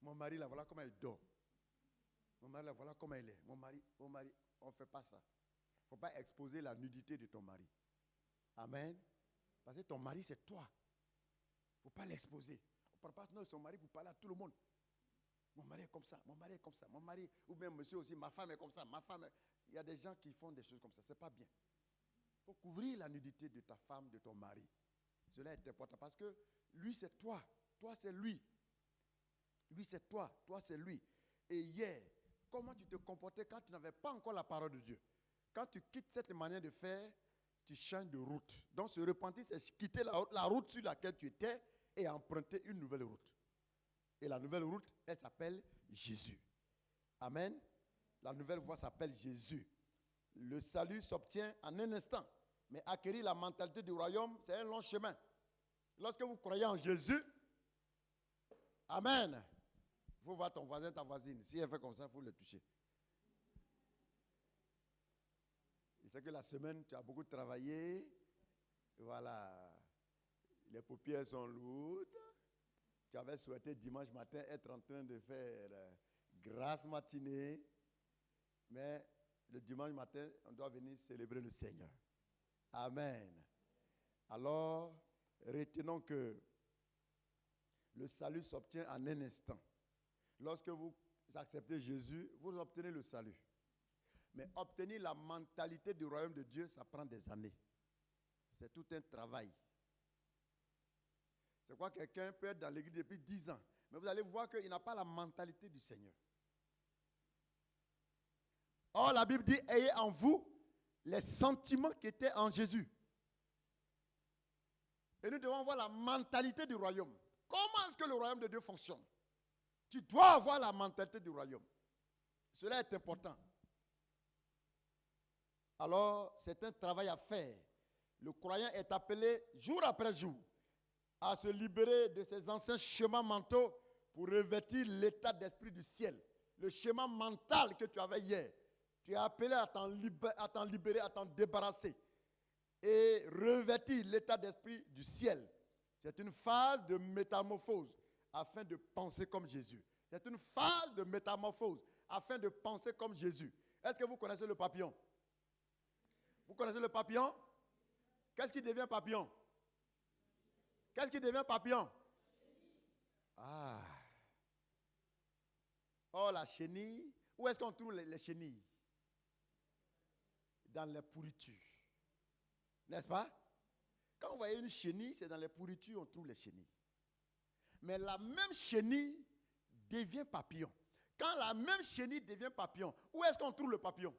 Mon mari, là, voilà comment il dort. Mon mari, là, voilà comment il est. Mon mari, on ne fait pas ça. Il ne faut pas exposer la nudité de ton mari. Amen. Parce que ton mari, c'est toi. Il ne faut pas l'exposer. On ne parle pas de son mari pour parler à tout le monde. Mon mari est comme ça, mon mari est comme ça, mon mari, ou bien monsieur aussi, ma femme est comme ça, ma femme est... Il y a des gens qui font des choses comme ça, ce n'est pas bien. Il faut couvrir la nudité de ta femme, de ton mari. Cela est important parce que lui, c'est toi. Toi, c'est lui. Lui, c'est toi. Toi, c'est lui. Et hier, comment tu te comportais quand tu n'avais pas encore la parole de Dieu? Quand tu quittes cette manière de faire, tu changes de route. Donc, se repentir, c'est quitter la route sur laquelle tu étais et emprunter une nouvelle route. Et la nouvelle route, elle s'appelle Jésus. Amen. La nouvelle voie s'appelle Jésus. Le salut s'obtient en un instant. Mais acquérir la mentalité du royaume, c'est un long chemin. Lorsque vous croyez en Jésus, Amen. Il faut voir ton voisin, ta voisine. Si elle fait comme ça, il faut le toucher. Je sais que la semaine, tu as beaucoup travaillé. Voilà. Les paupières sont lourdes. Tu avais souhaité dimanche matin être en train de faire grasse matinée. Mais le dimanche matin, on doit venir célébrer le Seigneur. Amen. Alors, retenons que le salut s'obtient en un instant. Lorsque vous acceptez Jésus, vous obtenez le salut. Mais obtenir la mentalité du royaume de Dieu, ça prend des années. C'est tout un travail. C'est quoi, quelqu'un peut être dans l'église depuis 10 ans, mais vous allez voir qu'il n'a pas la mentalité du Seigneur. Or, la Bible dit, ayez en vous les sentiments qui étaient en Jésus. Et nous devons avoir la mentalité du royaume. Comment est-ce que le royaume de Dieu fonctionne? Tu dois avoir la mentalité du royaume. Cela est important. Alors, c'est un travail à faire. Le croyant est appelé jour après jour à se libérer de ses anciens schémas mentaux pour revêtir l'état d'esprit du ciel. Le schéma mental que tu avais hier, tu es appelé à t'en libérer, à t'en débarrasser et revêtir l'état d'esprit du ciel. C'est une phase de métamorphose afin de penser comme Jésus. C'est une phase de métamorphose afin de penser comme Jésus. Est-ce que vous connaissez le papillon? Vous connaissez le papillon? Qu'est-ce qui devient papillon? Qu'est-ce qui devient papillon? Ah. Oh, la chenille. Où est-ce qu'on trouve les chenilles? Dans les pourritures. N'est-ce pas? Quand vous voyez une chenille, c'est dans les pourritures qu'on trouve les chenilles. Mais la même chenille devient papillon. Quand la même chenille devient papillon, où est-ce qu'on trouve le papillon?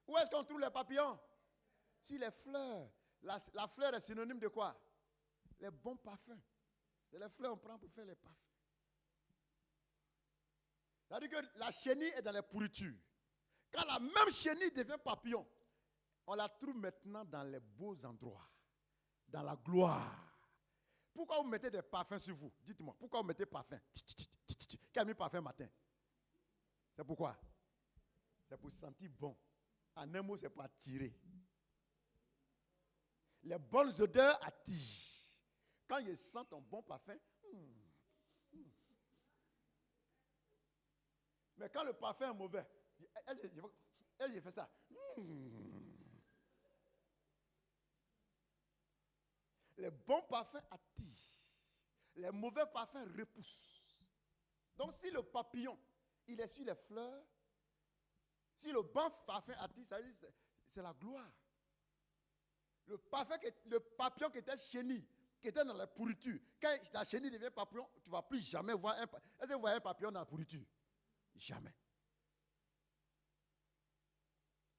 Où est-ce qu'on trouve les papillons? Sur les fleurs. La fleur est synonyme de quoi? Les bons parfums. C'est les fleurs qu'on prend pour faire les parfums. C'est-à-dire que la chenille est dans les pourritures. Quand la même chenille devient papillon, on la trouve maintenant dans les beaux endroits, dans la gloire. Pourquoi vous mettez des parfums sur vous? Dites-moi, pourquoi vous mettez parfum? Qui a mis parfum matin? C'est pourquoi? C'est pour sentir bon. En un mot, c'est pour attirer. Les bonnes odeurs attirent. Quand je sens ton bon parfum, mais quand le parfum est mauvais, je fais ça. Les bons parfums attirent. Les mauvais parfums repoussent. Donc si le papillon, il est sur les fleurs, si le bon parfum attire, ça dit c'est la gloire. Le papillon qui était chenille, qui était dans la pourriture, quand la chenille devient papillon, tu ne vas plus jamais voir un papillon. Est-ce que vous voyez un papillon dans la pourriture? Jamais.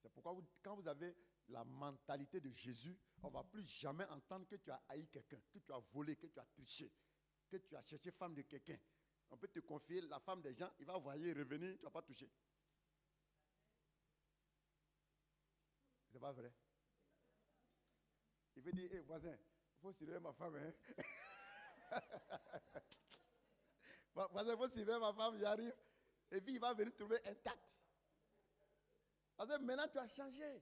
C'est pourquoi quand vous avez la mentalité de Jésus, on ne va plus jamais entendre que tu as haï quelqu'un, que tu as volé, que tu as triché, que tu as cherché femme de quelqu'un. On peut te confier la femme des gens, il va voyager, revenir, tu ne vas pas toucher. C'est pas vrai. Il veut dire, hé voisin, il faut surveiller ma femme. Hein? Voisin, il faut surveiller ma femme, j'arrive. Et puis il va venir trouver intact. Parce que maintenant tu as changé.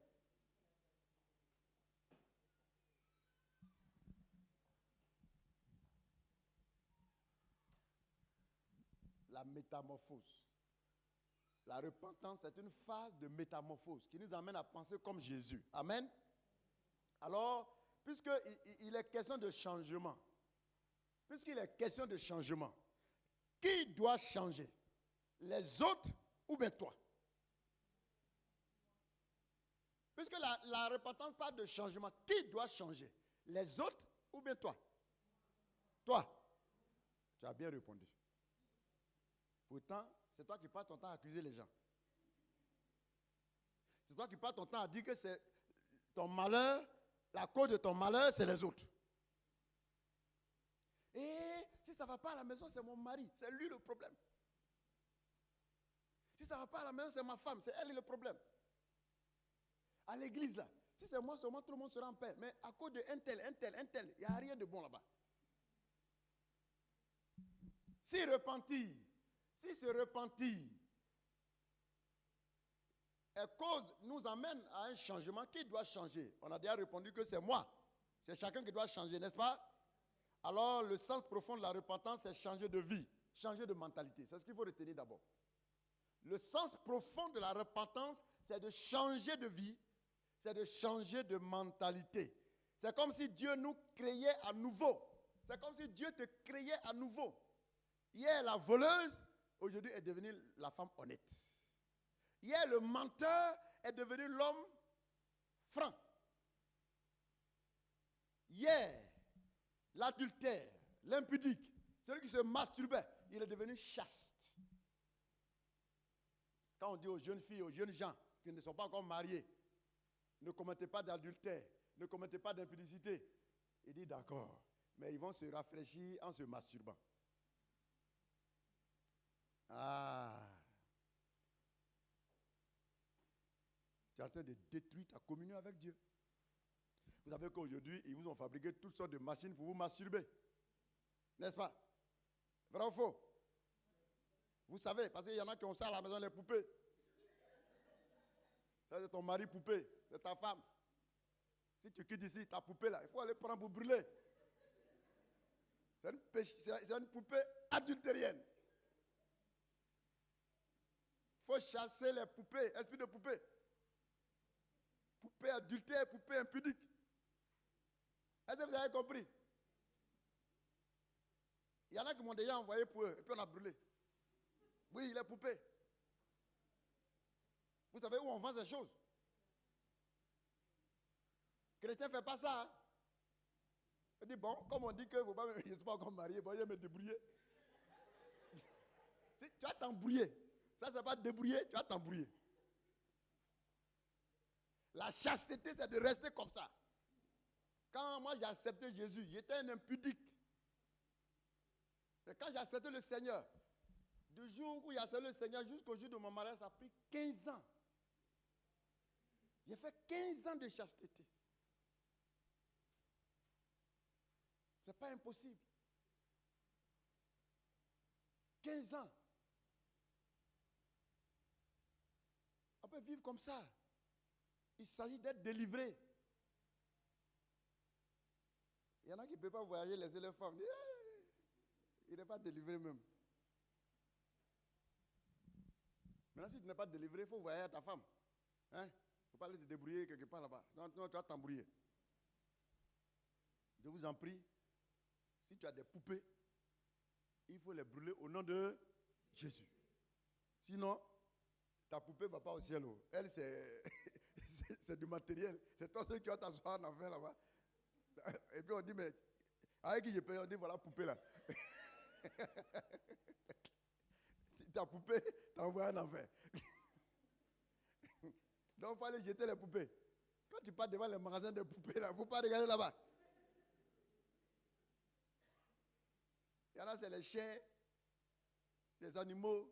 La métamorphose. La repentance est une phase de métamorphose qui nous amène à penser comme Jésus. Amen. Alors, puisqu'il est question de changement, qui doit changer? Les autres ou bien toi? Puisque la repentance parle de changement, qui doit changer? Les autres ou bien toi? Toi. Tu as bien répondu. Pourtant, c'est toi qui passes ton temps à accuser les gens. C'est toi qui passes ton temps à dire que c'est ton malheur, la cause de ton malheur, c'est les autres. Et si ça ne va pas à la maison, c'est mon mari, c'est lui le problème. Si ça ne va pas à la maison, c'est ma femme, c'est elle le problème. À l'église, là, si c'est moi seulement, tout le monde sera en paix. Mais à cause de un tel, il n'y a rien de bon là-bas. Si se repentir nous amène à un changement, qui doit changer? On a déjà répondu que c'est moi. C'est chacun qui doit changer, n'est-ce pas? Alors, le sens profond de la repentance, c'est changer de vie, changer de mentalité. C'est ce qu'il faut retenir d'abord. Le sens profond de la repentance, c'est de changer de vie, c'est de changer de mentalité. C'est comme si Dieu nous créait à nouveau. C'est comme si Dieu te créait à nouveau. Hier, la voleuse, aujourd'hui, est devenue la femme honnête. Hier, le menteur est devenu l'homme franc. Hier, l'adultère, l'impudique, celui qui se masturbait, il est devenu chaste. Quand on dit aux jeunes filles, aux jeunes gens qui ne sont pas encore mariés, ne commettez pas d'adultère, ne commettez pas d'impudicité, il dit d'accord, mais ils vont se rafraîchir en se masturbant. Ah! Tu es en train de détruire ta communion avec Dieu. Vous savez qu'aujourd'hui, ils vous ont fabriqué toutes sortes de machines pour vous masturber. N'est-ce pas? Vrai ou faux? Vous savez, parce qu'il y en a qui ont ça à la maison, les poupées. Ça, c'est ton mari poupée, c'est ta femme. Si tu quittes ici, ta poupée là, il faut aller prendre pour brûler. C'est une poupée adultérienne. Il faut chasser les poupées, esprit de poupée. Poupée adultère, poupée impudique. Est-ce que vous avez compris? Il y en a qui m'ont déjà envoyé pour eux, et puis on a brûlé. Oui, les poupées. Vous savez où on vend ces choses? Chrétien ne fait pas ça. Hein? Il dit, bon, comme on dit que je ne suis pas encore marié, bon, je vais me débrouiller. Tu vas t'embrouiller. Ça, c'est pas débrouiller, tu vas t'embrouiller. La chasteté, c'est de rester comme ça. Quand moi j'ai accepté Jésus, j'étais un impudique. Et quand j'ai accepté le Seigneur, du jour où j'ai accepté le Seigneur jusqu'au jour de mon mariage, ça a pris 15 ans. J'ai fait 15 ans de chasteté. Ce n'est pas impossible. 15 ans. On peut vivre comme ça. Il s'agit d'être délivré. Il y en a qui ne peuvent pas voyager, laisser les femmes. Il n'est pas délivré même. Maintenant, si tu n'es pas délivré, il faut voyager à ta femme. Hein? Il ne faut pas aller te débrouiller quelque part là-bas. Non, tu vas t'embrouiller. Je vous en prie, si tu as des poupées, il faut les brûler au nom de Jésus. Sinon, ta poupée ne va pas au ciel. Elle, c'est du matériel. C'est toi seul qui vas t'asseoir en enfer là-bas. Et puis on dit, mais avec qui je paye? On dit, voilà, poupée là. Ta poupée, t'as envoyé en enfer. Donc il faut aller jeter les poupées. Quand tu pars devant les magasins de poupées là, il ne faut pas regarder là-bas. Il y en a, c'est les chiens, les animaux.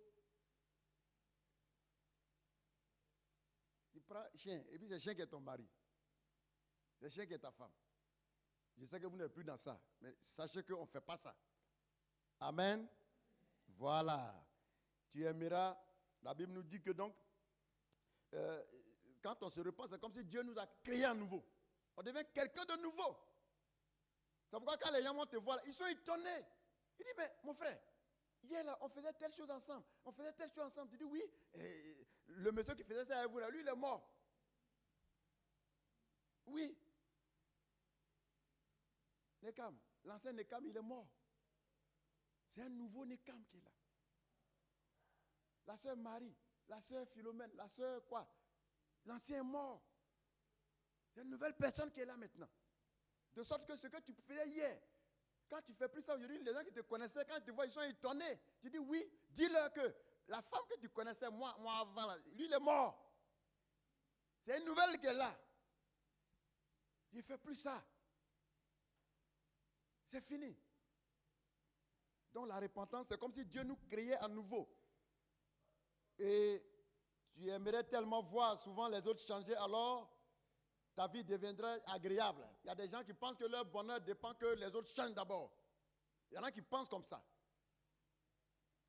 Tu prends chien, et puis c'est chien qui est ton mari. C'est chien qui est ta femme. Je sais que vous n'êtes plus dans ça, mais sachez qu'on ne fait pas ça. Amen. Voilà. Tu aimeras, la Bible nous dit que donc, quand on se repent, c'est comme si Dieu nous a créés à nouveau. On devient quelqu'un de nouveau. C'est pourquoi quand les gens vont te voir, ils sont étonnés. Ils disent, mais mon frère, Hier, là, on faisait telle chose ensemble. On faisait telle chose ensemble. Tu dis oui. Et le monsieur qui faisait ça avec vous, là, lui, il est mort. Oui. Nekam. L'ancien Nekam, il est mort. C'est un nouveau Nekam qui est là. La sœur Marie, la sœur Philomène, la sœur quoi? L'ancien est mort. C'est une nouvelle personne qui est là maintenant. De sorte que ce que tu faisais hier, quand tu fais plus ça aujourd'hui, les gens qui te connaissaient, quand ils te voient, ils sont étonnés. Tu dis oui, dis-leur que la femme que tu connaissais, moi avant, là, lui, il est mort. C'est une nouvelle qui est là. Il ne fait plus ça. C'est fini. Donc la repentance, c'est comme si Dieu nous créait à nouveau. Et tu aimerais tellement voir souvent les autres changer, alors ta vie deviendrait agréable. Il y a des gens qui pensent que leur bonheur dépend que les autres changent d'abord. Il y en a qui pensent comme ça.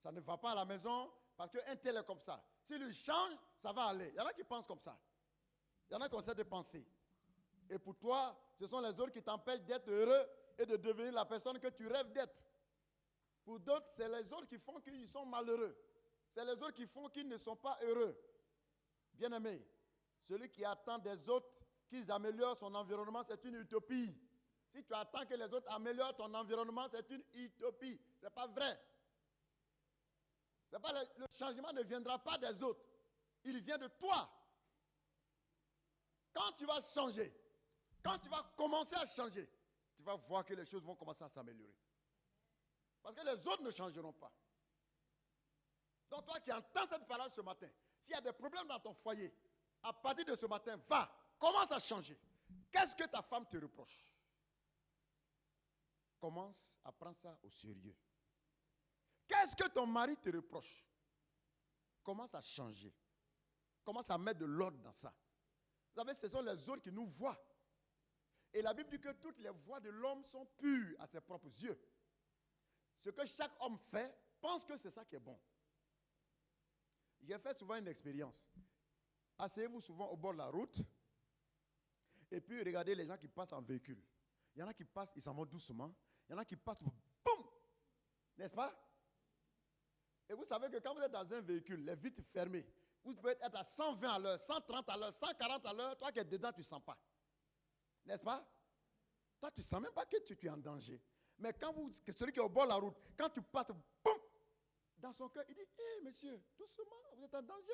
Ça ne va pas à la maison parce qu'un tel est comme ça. S'il lui change, ça va aller. Il y en a qui pensent comme ça. Il y en a qui ont cette pensée. Et pour toi, ce sont les autres qui t'empêchent d'être heureux et de devenir la personne que tu rêves d'être. Pour d'autres, c'est les autres qui font qu'ils sont malheureux. C'est les autres qui font qu'ils ne sont pas heureux. Bien-aimé, celui qui attend des autres qu'ils améliorent son environnement, c'est une utopie. Si tu attends que les autres améliorent ton environnement, c'est une utopie. Ce n'est pas vrai. Le changement ne viendra pas des autres. Il vient de toi. Quand tu vas changer, quand tu vas commencer à changer, tu vas voir que les choses vont commencer à s'améliorer. Parce que les autres ne changeront pas. Donc toi qui entends cette parole ce matin, s'il y a des problèmes dans ton foyer, à partir de ce matin, va, commence à changer. Qu'est-ce que ta femme te reproche? Commence à prendre ça au sérieux. Qu'est-ce que ton mari te reproche? Commence à changer. Commence à mettre de l'ordre dans ça. Vous savez, ce sont les autres qui nous voient. Et la Bible dit que toutes les voies de l'homme sont pures à ses propres yeux. Ce que chaque homme fait, pense que c'est ça qui est bon. J'ai fait souvent une expérience. Asseyez-vous souvent au bord de la route et puis regardez les gens qui passent en véhicule. Il y en a qui passent, ils s'en vont doucement. Il y en a qui passent, boum! N'est-ce pas? Et vous savez que quand vous êtes dans un véhicule, les vitres fermées, vous pouvez être à 120 à l'heure, 130 à l'heure, 140 à l'heure. Toi qui es dedans, tu ne sens pas. N'est-ce pas? Toi, tu ne sens même pas que tu es en danger. Mais quand celui qui est au bord de la route, quand tu passes, boum! Dans son cœur, il dit, hé monsieur, doucement, vous êtes en danger.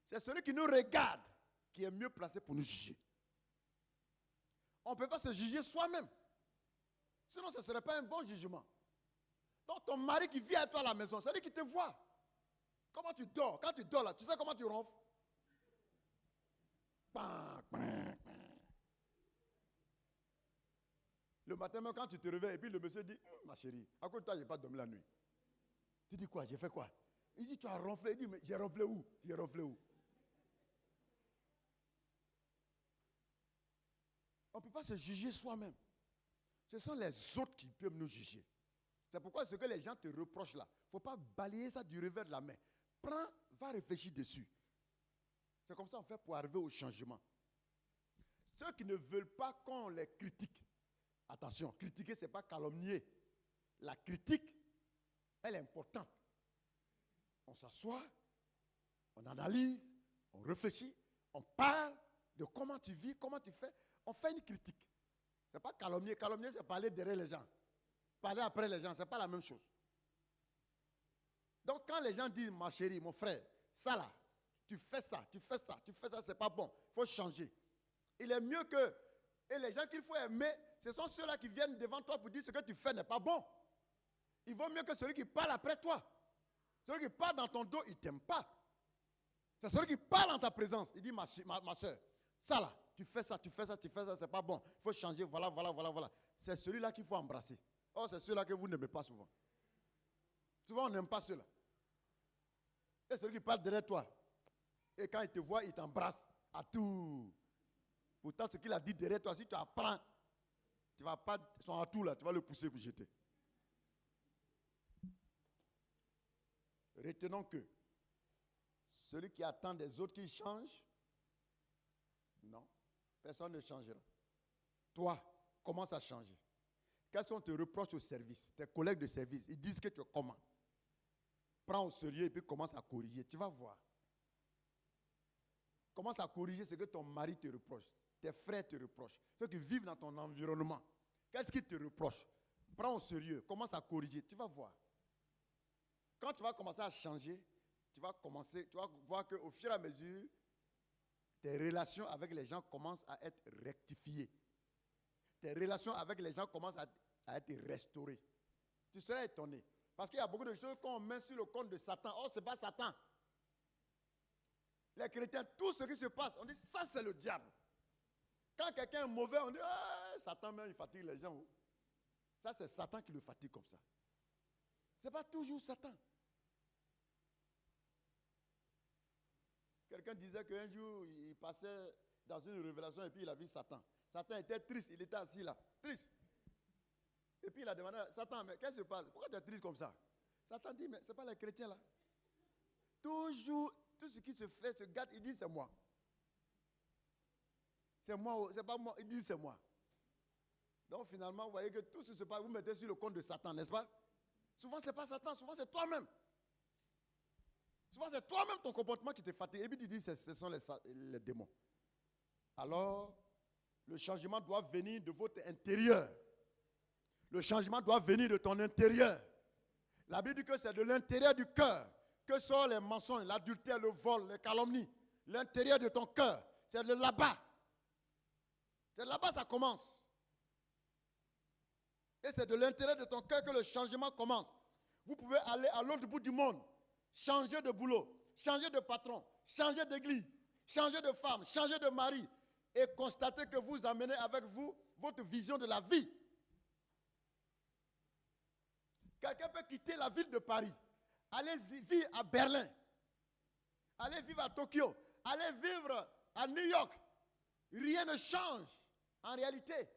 C'est celui qui nous regarde qui est mieux placé pour nous juger. On ne peut pas se juger soi-même. Sinon, ce ne serait pas un bon jugement. Donc, ton mari qui vient à toi à la maison, c'est lui qui te voit. Comment tu dors? Quand tu dors là, tu sais comment tu ronfles? Le matin même, quand tu te réveilles, et puis le monsieur dit, ma chérie, à cause de toi, je n'ai pas dormi la nuit. Tu dis quoi? J'ai fait quoi? Il dit, tu as ronflé. Il dit, mais j'ai ronflé où? J'ai ronflé où? On ne peut pas se juger soi-même. Ce sont les autres qui peuvent nous juger. C'est pourquoi ce que les gens te reprochent là, il ne faut pas balayer ça du revers de la main. Prends, va réfléchir dessus. C'est comme ça qu'on fait pour arriver au changement. Ceux qui ne veulent pas qu'on les critique, attention, critiquer, ce n'est pas calomnier. La critique, elle est importante. On s'assoit, on analyse, on réfléchit, on parle de comment tu vis, comment tu fais. On fait une critique. Ce n'est pas calomnier. Calomnier, c'est parler derrière les gens. Parler après les gens, ce n'est pas la même chose. Donc quand les gens disent, ma chérie, mon frère, ça là, tu fais ça, tu fais ça, tu fais ça, c'est pas bon, il faut changer. Il est mieux que, et les gens qu'il faut aimer, ce sont ceux-là qui viennent devant toi pour dire ce que tu fais n'est pas bon. Il vaut mieux que celui qui parle après toi. Celui qui parle dans ton dos, il ne t'aime pas. C'est celui qui parle en ta présence. Il dit, ma soeur, ça là, tu fais ça, tu fais ça, tu fais ça, c'est pas bon. Il faut changer, voilà, voilà, voilà, voilà. C'est celui-là qu'il faut embrasser. Or, c'est ceux-là que vous n'aimez pas souvent. Souvent, on n'aime pas ceux-là. Et celui qui parle derrière toi. Et quand il te voit, il t'embrasse à tout. Pourtant, ce qu'il a dit derrière toi, si tu apprends, tu vas pas, son atout là, tu vas le pousser pour jeter. Retenons que celui qui attend des autres qui changent, non, personne ne changera. Toi, commence à changer. Qu'est-ce qu'on te reproche au service? Tes collègues de service, ils disent que tu es comment? Prends au sérieux et puis commence à corriger. Tu vas voir. Commence à corriger ce que ton mari te reproche, tes frères te reprochent, ceux qui vivent dans ton environnement. Qu'est-ce qu'ils te reprochent? Prends au sérieux, commence à corriger. Tu vas voir. Quand tu vas commencer à changer, tu vas voir qu'au fur et à mesure, tes relations avec les gens commencent à être rectifiées. Tes relations avec les gens commencent à être restaurées. Tu seras étonné. Parce qu'il y a beaucoup de choses qu'on met sur le compte de Satan. Oh, ce n'est pas Satan. Les chrétiens, tout ce qui se passe, on dit ça c'est le diable. Quand quelqu'un est mauvais, on dit Satan même il fatigue les gens. Ça c'est Satan qui le fatigue comme ça. Ce n'est pas toujours Satan. Quelqu'un disait qu'un jour il passait dans une révélation et puis il a vu Satan. Satan était triste, il était assis là, triste. Et puis il a demandé, Satan, mais qu'est-ce qui se passe? Pourquoi tu es triste comme ça? Satan dit, mais ce n'est pas les chrétiens là. Toujours, tout ce qui se fait, se gâte, il dit c'est moi. C'est moi, c'est pas moi, il dit c'est moi. Donc finalement, vous voyez que tout ce qui se passe, vous mettez sur le compte de Satan, n'est-ce pas? Souvent, ce n'est pas Satan, souvent c'est toi-même. Souvent, c'est toi-même ton comportement qui te fatigue. Et puis tu dis, ce sont les démons. Alors, le changement doit venir de votre intérieur. Le changement doit venir de ton intérieur. La Bible dit que c'est de l'intérieur du cœur que sortent les mensonges, l'adultère, le vol, les calomnies. L'intérieur de ton cœur, c'est de là-bas. C'est là-bas que ça commence. Et c'est de l'intérieur de ton cœur que le changement commence. Vous pouvez aller à l'autre bout du monde, changer de boulot, changer de patron, changer d'église, changer de femme, changer de mari et constater que vous amenez avec vous votre vision de la vie. Quelqu'un peut quitter la ville de Paris, aller vivre à Berlin, aller vivre à Tokyo, aller vivre à New York. Rien ne change en réalité.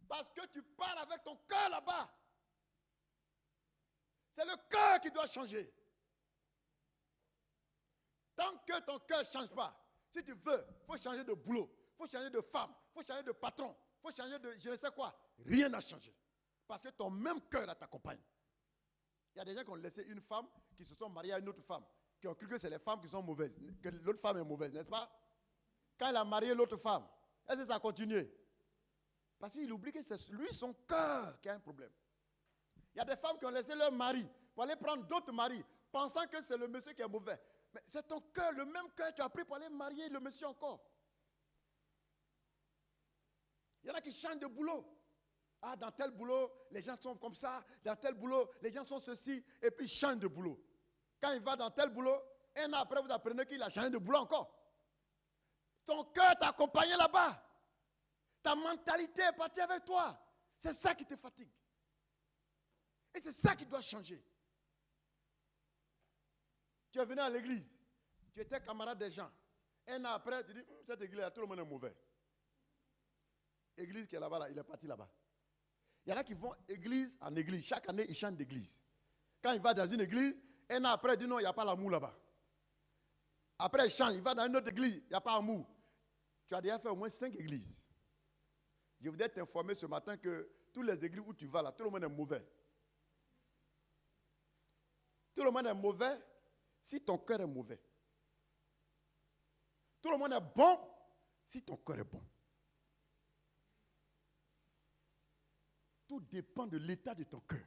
Parce que tu pars avec ton cœur là-bas. C'est le cœur qui doit changer. Tant que ton cœur ne change pas, si tu veux, il faut changer de boulot, il faut changer de femme, il faut changer de patron, il faut changer de je ne sais quoi. Rien n'a changé. Parce que ton même cœur là t'accompagne. Il y a des gens qui ont laissé une femme, qui se sont mariés à une autre femme, qui ont cru que c'est les femmes qui sont mauvaises, que l'autre femme est mauvaise, n'est-ce pas? Quand il a marié l'autre femme, est-ce que ça a continué? Parce qu'il oublie que c'est lui, son cœur, qui a un problème. Il y a des femmes qui ont laissé leur mari pour aller prendre d'autres maris, pensant que c'est le monsieur qui est mauvais. Mais c'est ton cœur, le même cœur que tu as pris pour aller marier le monsieur encore. Il y en a qui changent de boulot. Ah, dans tel boulot, les gens sont comme ça. Dans tel boulot, les gens sont ceci. Et puis, ils changent de boulot. Quand il va dans tel boulot, un an après, vous apprenez qu'il a changé de boulot encore. Ton cœur t'a accompagné là-bas. Ta mentalité est partie avec toi. C'est ça qui te fatigue. Et c'est ça qui doit changer. Tu es venu à l'église. Tu étais camarade des gens. Un an après, tu dis, cette église-là, tout le monde est mauvais. Église qui est là-bas, là, il est parti là-bas. Il y en a qui vont église en église. Chaque année, ils chantent d'église. Quand il va dans une église, un an après, il dit non, il n'y a pas l'amour là-bas. Après, il change, il va dans une autre église, il n'y a pas l'amour. Tu as déjà fait au moins 5 églises. Je voudrais t'informer ce matin que toutes les églises où tu vas là, tout le monde est mauvais. Tout le monde est mauvais si ton cœur est mauvais. Tout le monde est bon si ton cœur est bon. Tout dépend de l'état de ton cœur.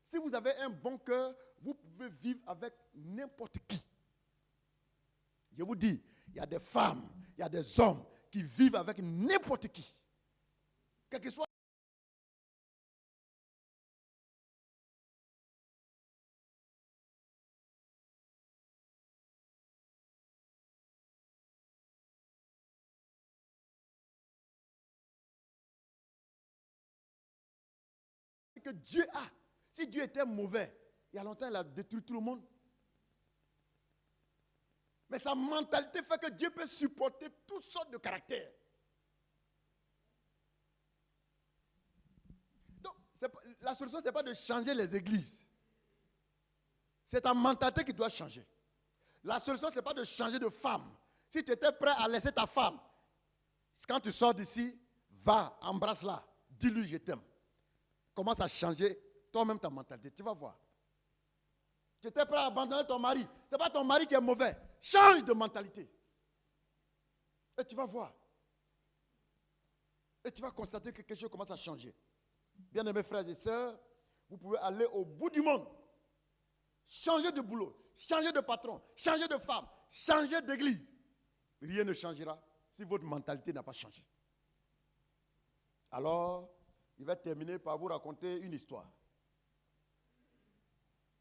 Si vous avez un bon cœur, vous pouvez vivre avec n'importe qui. Je vous dis, il y a des femmes, il y a des hommes qui vivent avec n'importe qui. Quel que soit. Que Dieu a. Si Dieu était mauvais, il y a longtemps, il a détruit tout le monde. Mais sa mentalité fait que Dieu peut supporter toutes sortes de caractères. Donc, la solution, ce n'est pas de changer les églises. C'est ta mentalité qui doit changer. La solution, ce n'est pas de changer de femme. Si tu étais prêt à laisser ta femme, quand tu sors d'ici, Va, embrasse-la. Dis-lui, je t'aime. Commence à changer toi-même ta mentalité. Tu vas voir. Tu étais prêt à abandonner ton mari. Ce n'est pas ton mari qui est mauvais. Change de mentalité. Et tu vas voir. Et tu vas constater que quelque chose commence à changer. Bien-aimés frères et sœurs, vous pouvez aller au bout du monde. Changer de boulot, changer de patron, changer de femme, changer d'église. Rien ne changera si votre mentalité n'a pas changé. Alors, il va terminer par vous raconter une histoire.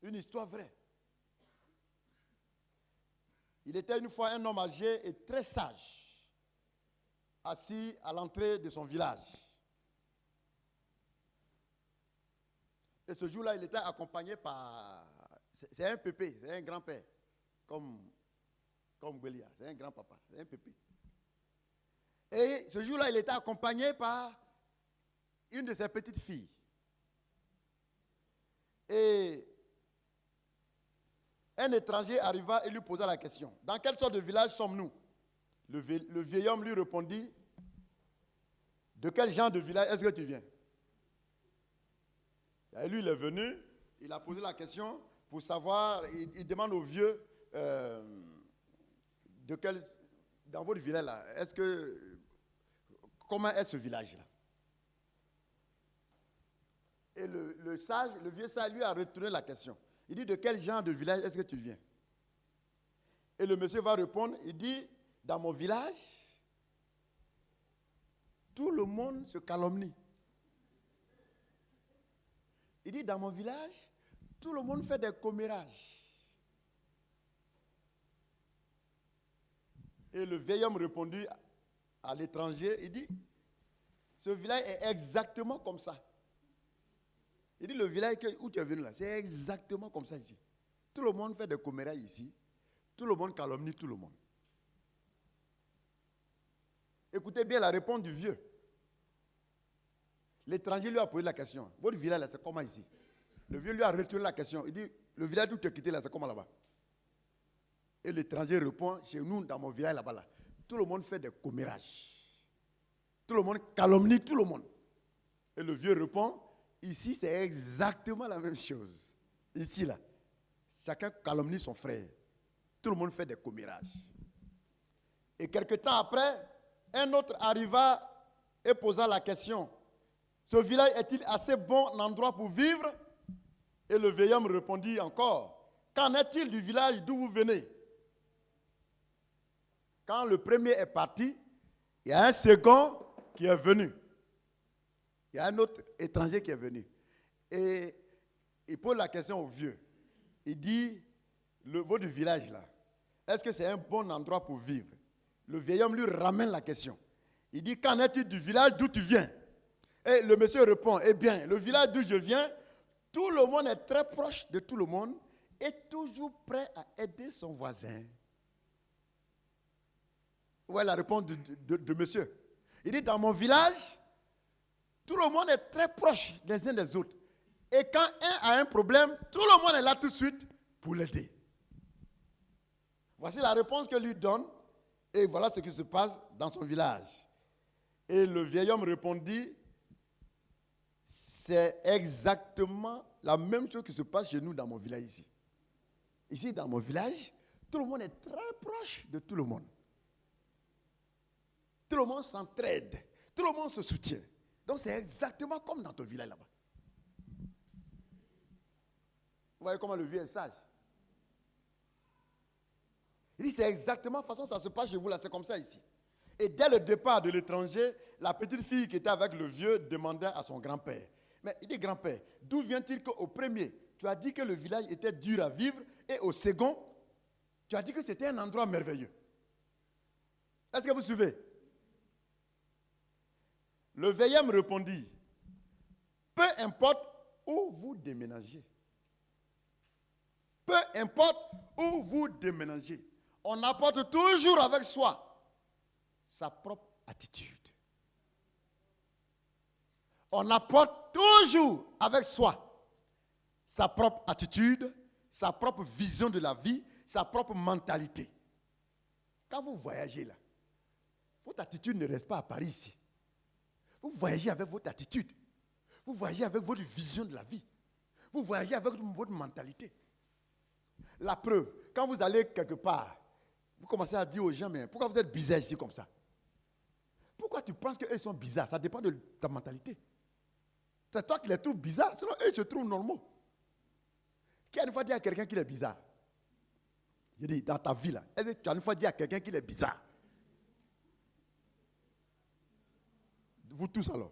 Une histoire vraie. Il était une fois un homme âgé et très sage, assis à l'entrée de son village. Et ce jour-là, il était accompagné par... C'est un pépé, c'est un grand-père, comme Bélia, c'est un grand-papa, c'est un pépé. Et ce jour-là, il était accompagné par une de ses petites filles. Et un étranger arriva et lui posa la question. Dans quelle sorte de village sommes-nous? Le vieil homme lui répondit, de quel genre de village est-ce que tu viens? Et lui, il est venu, il a posé la question pour savoir, il demande au vieux, dans votre village là, comment est ce village-là? Et le vieux sage, lui a retourné la question. Il dit, de quel genre de village est-ce que tu viens? Et le monsieur va répondre, il dit, dans mon village, tout le monde se calomnie. Il dit, dans mon village, tout le monde fait des commérages. Et le vieil homme répondit à l'étranger, il dit, ce village est exactement comme ça. Il dit, le village où tu es venu là, c'est exactement comme ça ici. Tout le monde fait des commérages ici. Tout le monde calomnie tout le monde. Écoutez bien la réponse du vieux. L'étranger lui a posé la question. Votre village là, c'est comment ici? Le vieux lui a retourné la question. Il dit, le village où tu as quitté là, c'est comment là-bas? Et l'étranger répond, chez nous, dans mon village là-bas, là, tout le monde fait des commérages. Tout le monde calomnie tout le monde. Et le vieux répond, ici, c'est exactement la même chose. Ici, là, chacun calomnie son frère. Tout le monde fait des commérages. Et quelque temps après, un autre arriva et posa la question, ce village est-il assez bon endroit pour vivre? Et le vieil homme répondit encore, qu'en est-il du village d'où vous venez? Quand le premier est parti, il y a un second qui est venu. Il y a un autre étranger qui est venu. Et il pose la question au vieux. Il dit, votre village là, est-ce que c'est un bon endroit pour vivre? Le vieil homme lui ramène la question. Il dit, qu'en est-il du village d'où tu viens? Et le monsieur répond, eh bien, le village d'où je viens, tout le monde est très proche de tout le monde et toujours prêt à aider son voisin. Voilà la réponse de monsieur. Il dit, dans mon village, tout le monde est très proche des uns des autres. Et quand un a un problème, tout le monde est là tout de suite pour l'aider. Voici la réponse que lui donne. Et voilà ce qui se passe dans son village. Et le vieil homme répondit, c'est exactement la même chose qui se passe chez nous dans mon village ici. Ici, dans mon village, tout le monde est très proche de tout le monde. Tout le monde s'entraide. Tout le monde se soutient. Donc, c'est exactement comme dans ton village là-bas. Vous voyez comment le vieux est sage. Il dit, c'est exactement la façon dont ça se passe chez vous là, c'est comme ça ici. Et dès le départ de l'étranger, la petite fille qui était avec le vieux demandait à son grand-père. Mais il dit, grand-père, d'où vient-il qu'au premier, tu as dit que le village était dur à vivre, et au second, tu as dit que c'était un endroit merveilleux. Est-ce que vous suivez? Le vieil homme répondit, peu importe où vous déménagez. Peu importe où vous déménagez. On apporte toujours avec soi sa propre attitude. On apporte toujours avec soi sa propre attitude, sa propre vision de la vie, sa propre mentalité. Quand vous voyagez là, votre attitude ne reste pas à Paris ici. Vous voyagez avec votre attitude. Vous voyagez avec votre vision de la vie. Vous voyagez avec votre mentalité. La preuve, quand vous allez quelque part, vous commencez à dire aux gens, mais pourquoi vous êtes bizarre ici comme ça? Pourquoi tu penses qu'eux sont bizarres? Ça dépend de ta mentalité. C'est toi qui les trouves bizarres, sinon eux se trouvent normaux. Qui a une fois dit à quelqu'un qu'il est bizarre? Je dis, dans ta vie là, est-ce que tu as une fois dit à quelqu'un qu'il est bizarre? Vous tous alors.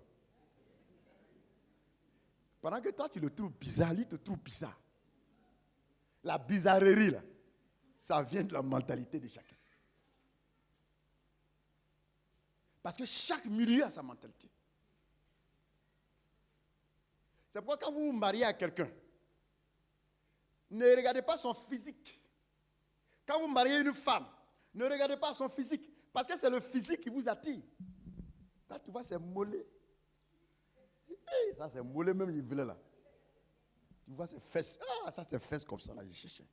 Pendant que toi tu le trouves bizarre, lui te trouve bizarre. La bizarrerie là, ça vient de la mentalité de chacun. Parce que chaque milieu a sa mentalité. C'est pourquoi quand vous vous mariez à quelqu'un, ne regardez pas son physique. Quand vous mariez une femme, ne regardez pas son physique. Parce que c'est le physique qui vous attire. Quand tu vois ses mollets, ça c'est mollet même, il voulait là. Tu vois ses fesses, ça c'est fesses comme ça là, il cherchait.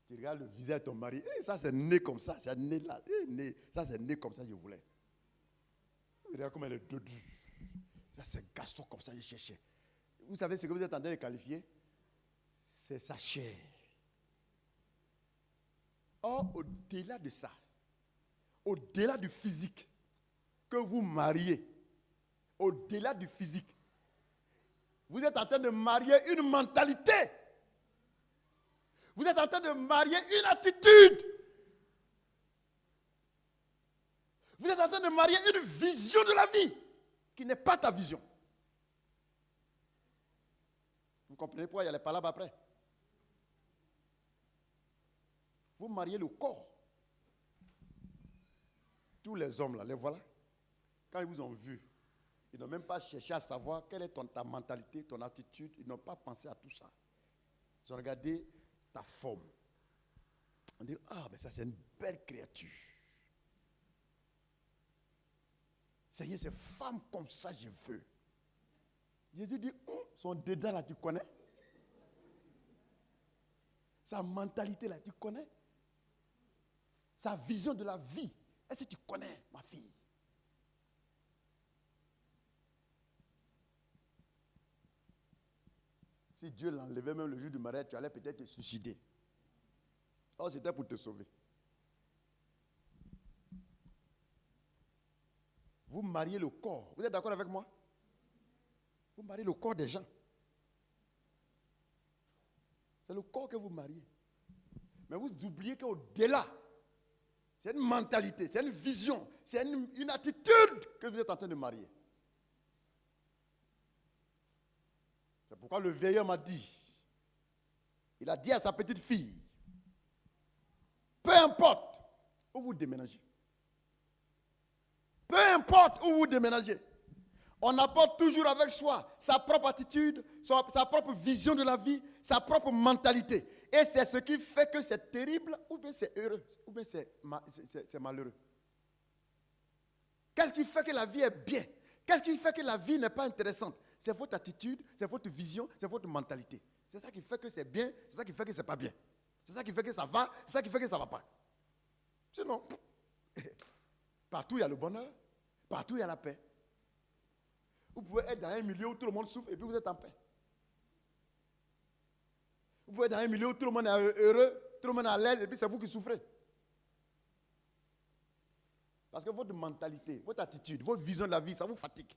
Tu regardes le visage de ton mari, ça c'est né comme ça, c'est né là, ça c'est né comme ça, je voulais. Regarde comment elle est dodue. Ça c'est garçon comme ça, il cherchait. Vous savez ce que vous êtes en train de qualifier? C'est sa chair. Or, au-delà de ça, au-delà du physique que vous mariez, au-delà du physique, vous êtes en train de marier une mentalité. Vous êtes en train de marier une attitude. Vous êtes en train de marier une vision de la vie qui n'est pas ta vision. Vous comprenez pourquoi il y a les palabres après? Vous mariez le corps. Tous les hommes là, les voilà. Quand ils vous ont vu, ils n'ont même pas cherché à savoir quelle est ta mentalité, ton attitude. Ils n'ont pas pensé à tout ça. Ils ont regardé ta forme. On dit, mais ça c'est une belle créature. Seigneur, ces femmes comme ça je veux. Jésus dit, son dedans là, tu connais? Sa mentalité là, tu connais? Sa vision de la vie, est-ce que tu connais, ma fille? Si Dieu l'enlevait même le jour du mariage, tu allais peut-être te suicider. Or, c'était pour te sauver. Vous mariez le corps. Vous êtes d'accord avec moi? Vous mariez le corps des gens. C'est le corps que vous mariez. Mais vous oubliez qu'au-delà, c'est une mentalité, c'est une vision, c'est une attitude que vous êtes en train de marier. C'est pourquoi le vieillard m'a dit, il a dit à sa petite fille, peu importe où vous déménagez, peu importe où vous déménagez, on apporte toujours avec soi sa propre attitude, sa propre vision de la vie, sa propre mentalité. Et c'est ce qui fait que c'est terrible, ou bien c'est heureux, ou bien c'est malheureux. Qu'est-ce qui fait que la vie est bien? Qu'est-ce qui fait que la vie n'est pas intéressante? C'est votre attitude, c'est votre vision, c'est votre mentalité. C'est ça qui fait que c'est bien, c'est ça qui fait que c'est pas bien. C'est ça qui fait que ça va, c'est ça qui fait que ça ne va pas. Sinon, partout il y a le bonheur, partout il y a la paix. Vous pouvez être dans un milieu où tout le monde souffre et puis vous êtes en paix. Vous pouvez être dans un milieu où tout le monde est heureux, tout le monde est à l'aise et puis c'est vous qui souffrez. Parce que votre mentalité, votre attitude, votre vision de la vie, ça vous fatigue.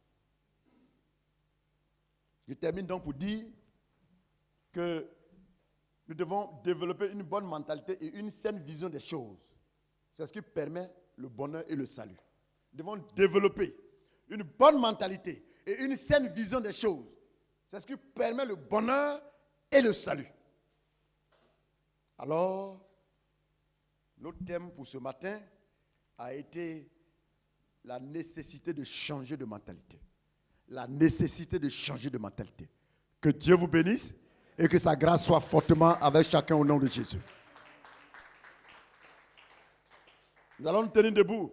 Je termine donc pour dire que nous devons développer une bonne mentalité et une saine vision des choses. C'est ce qui permet le bonheur et le salut. Nous devons développer une bonne mentalité et une saine vision des choses. C'est ce qui permet le bonheur et le salut. Alors, notre thème pour ce matin a été la nécessité de changer de mentalité. La nécessité de changer de mentalité. Que Dieu vous bénisse et que sa grâce soit fortement avec chacun au nom de Jésus. Nous allons nous tenir debout.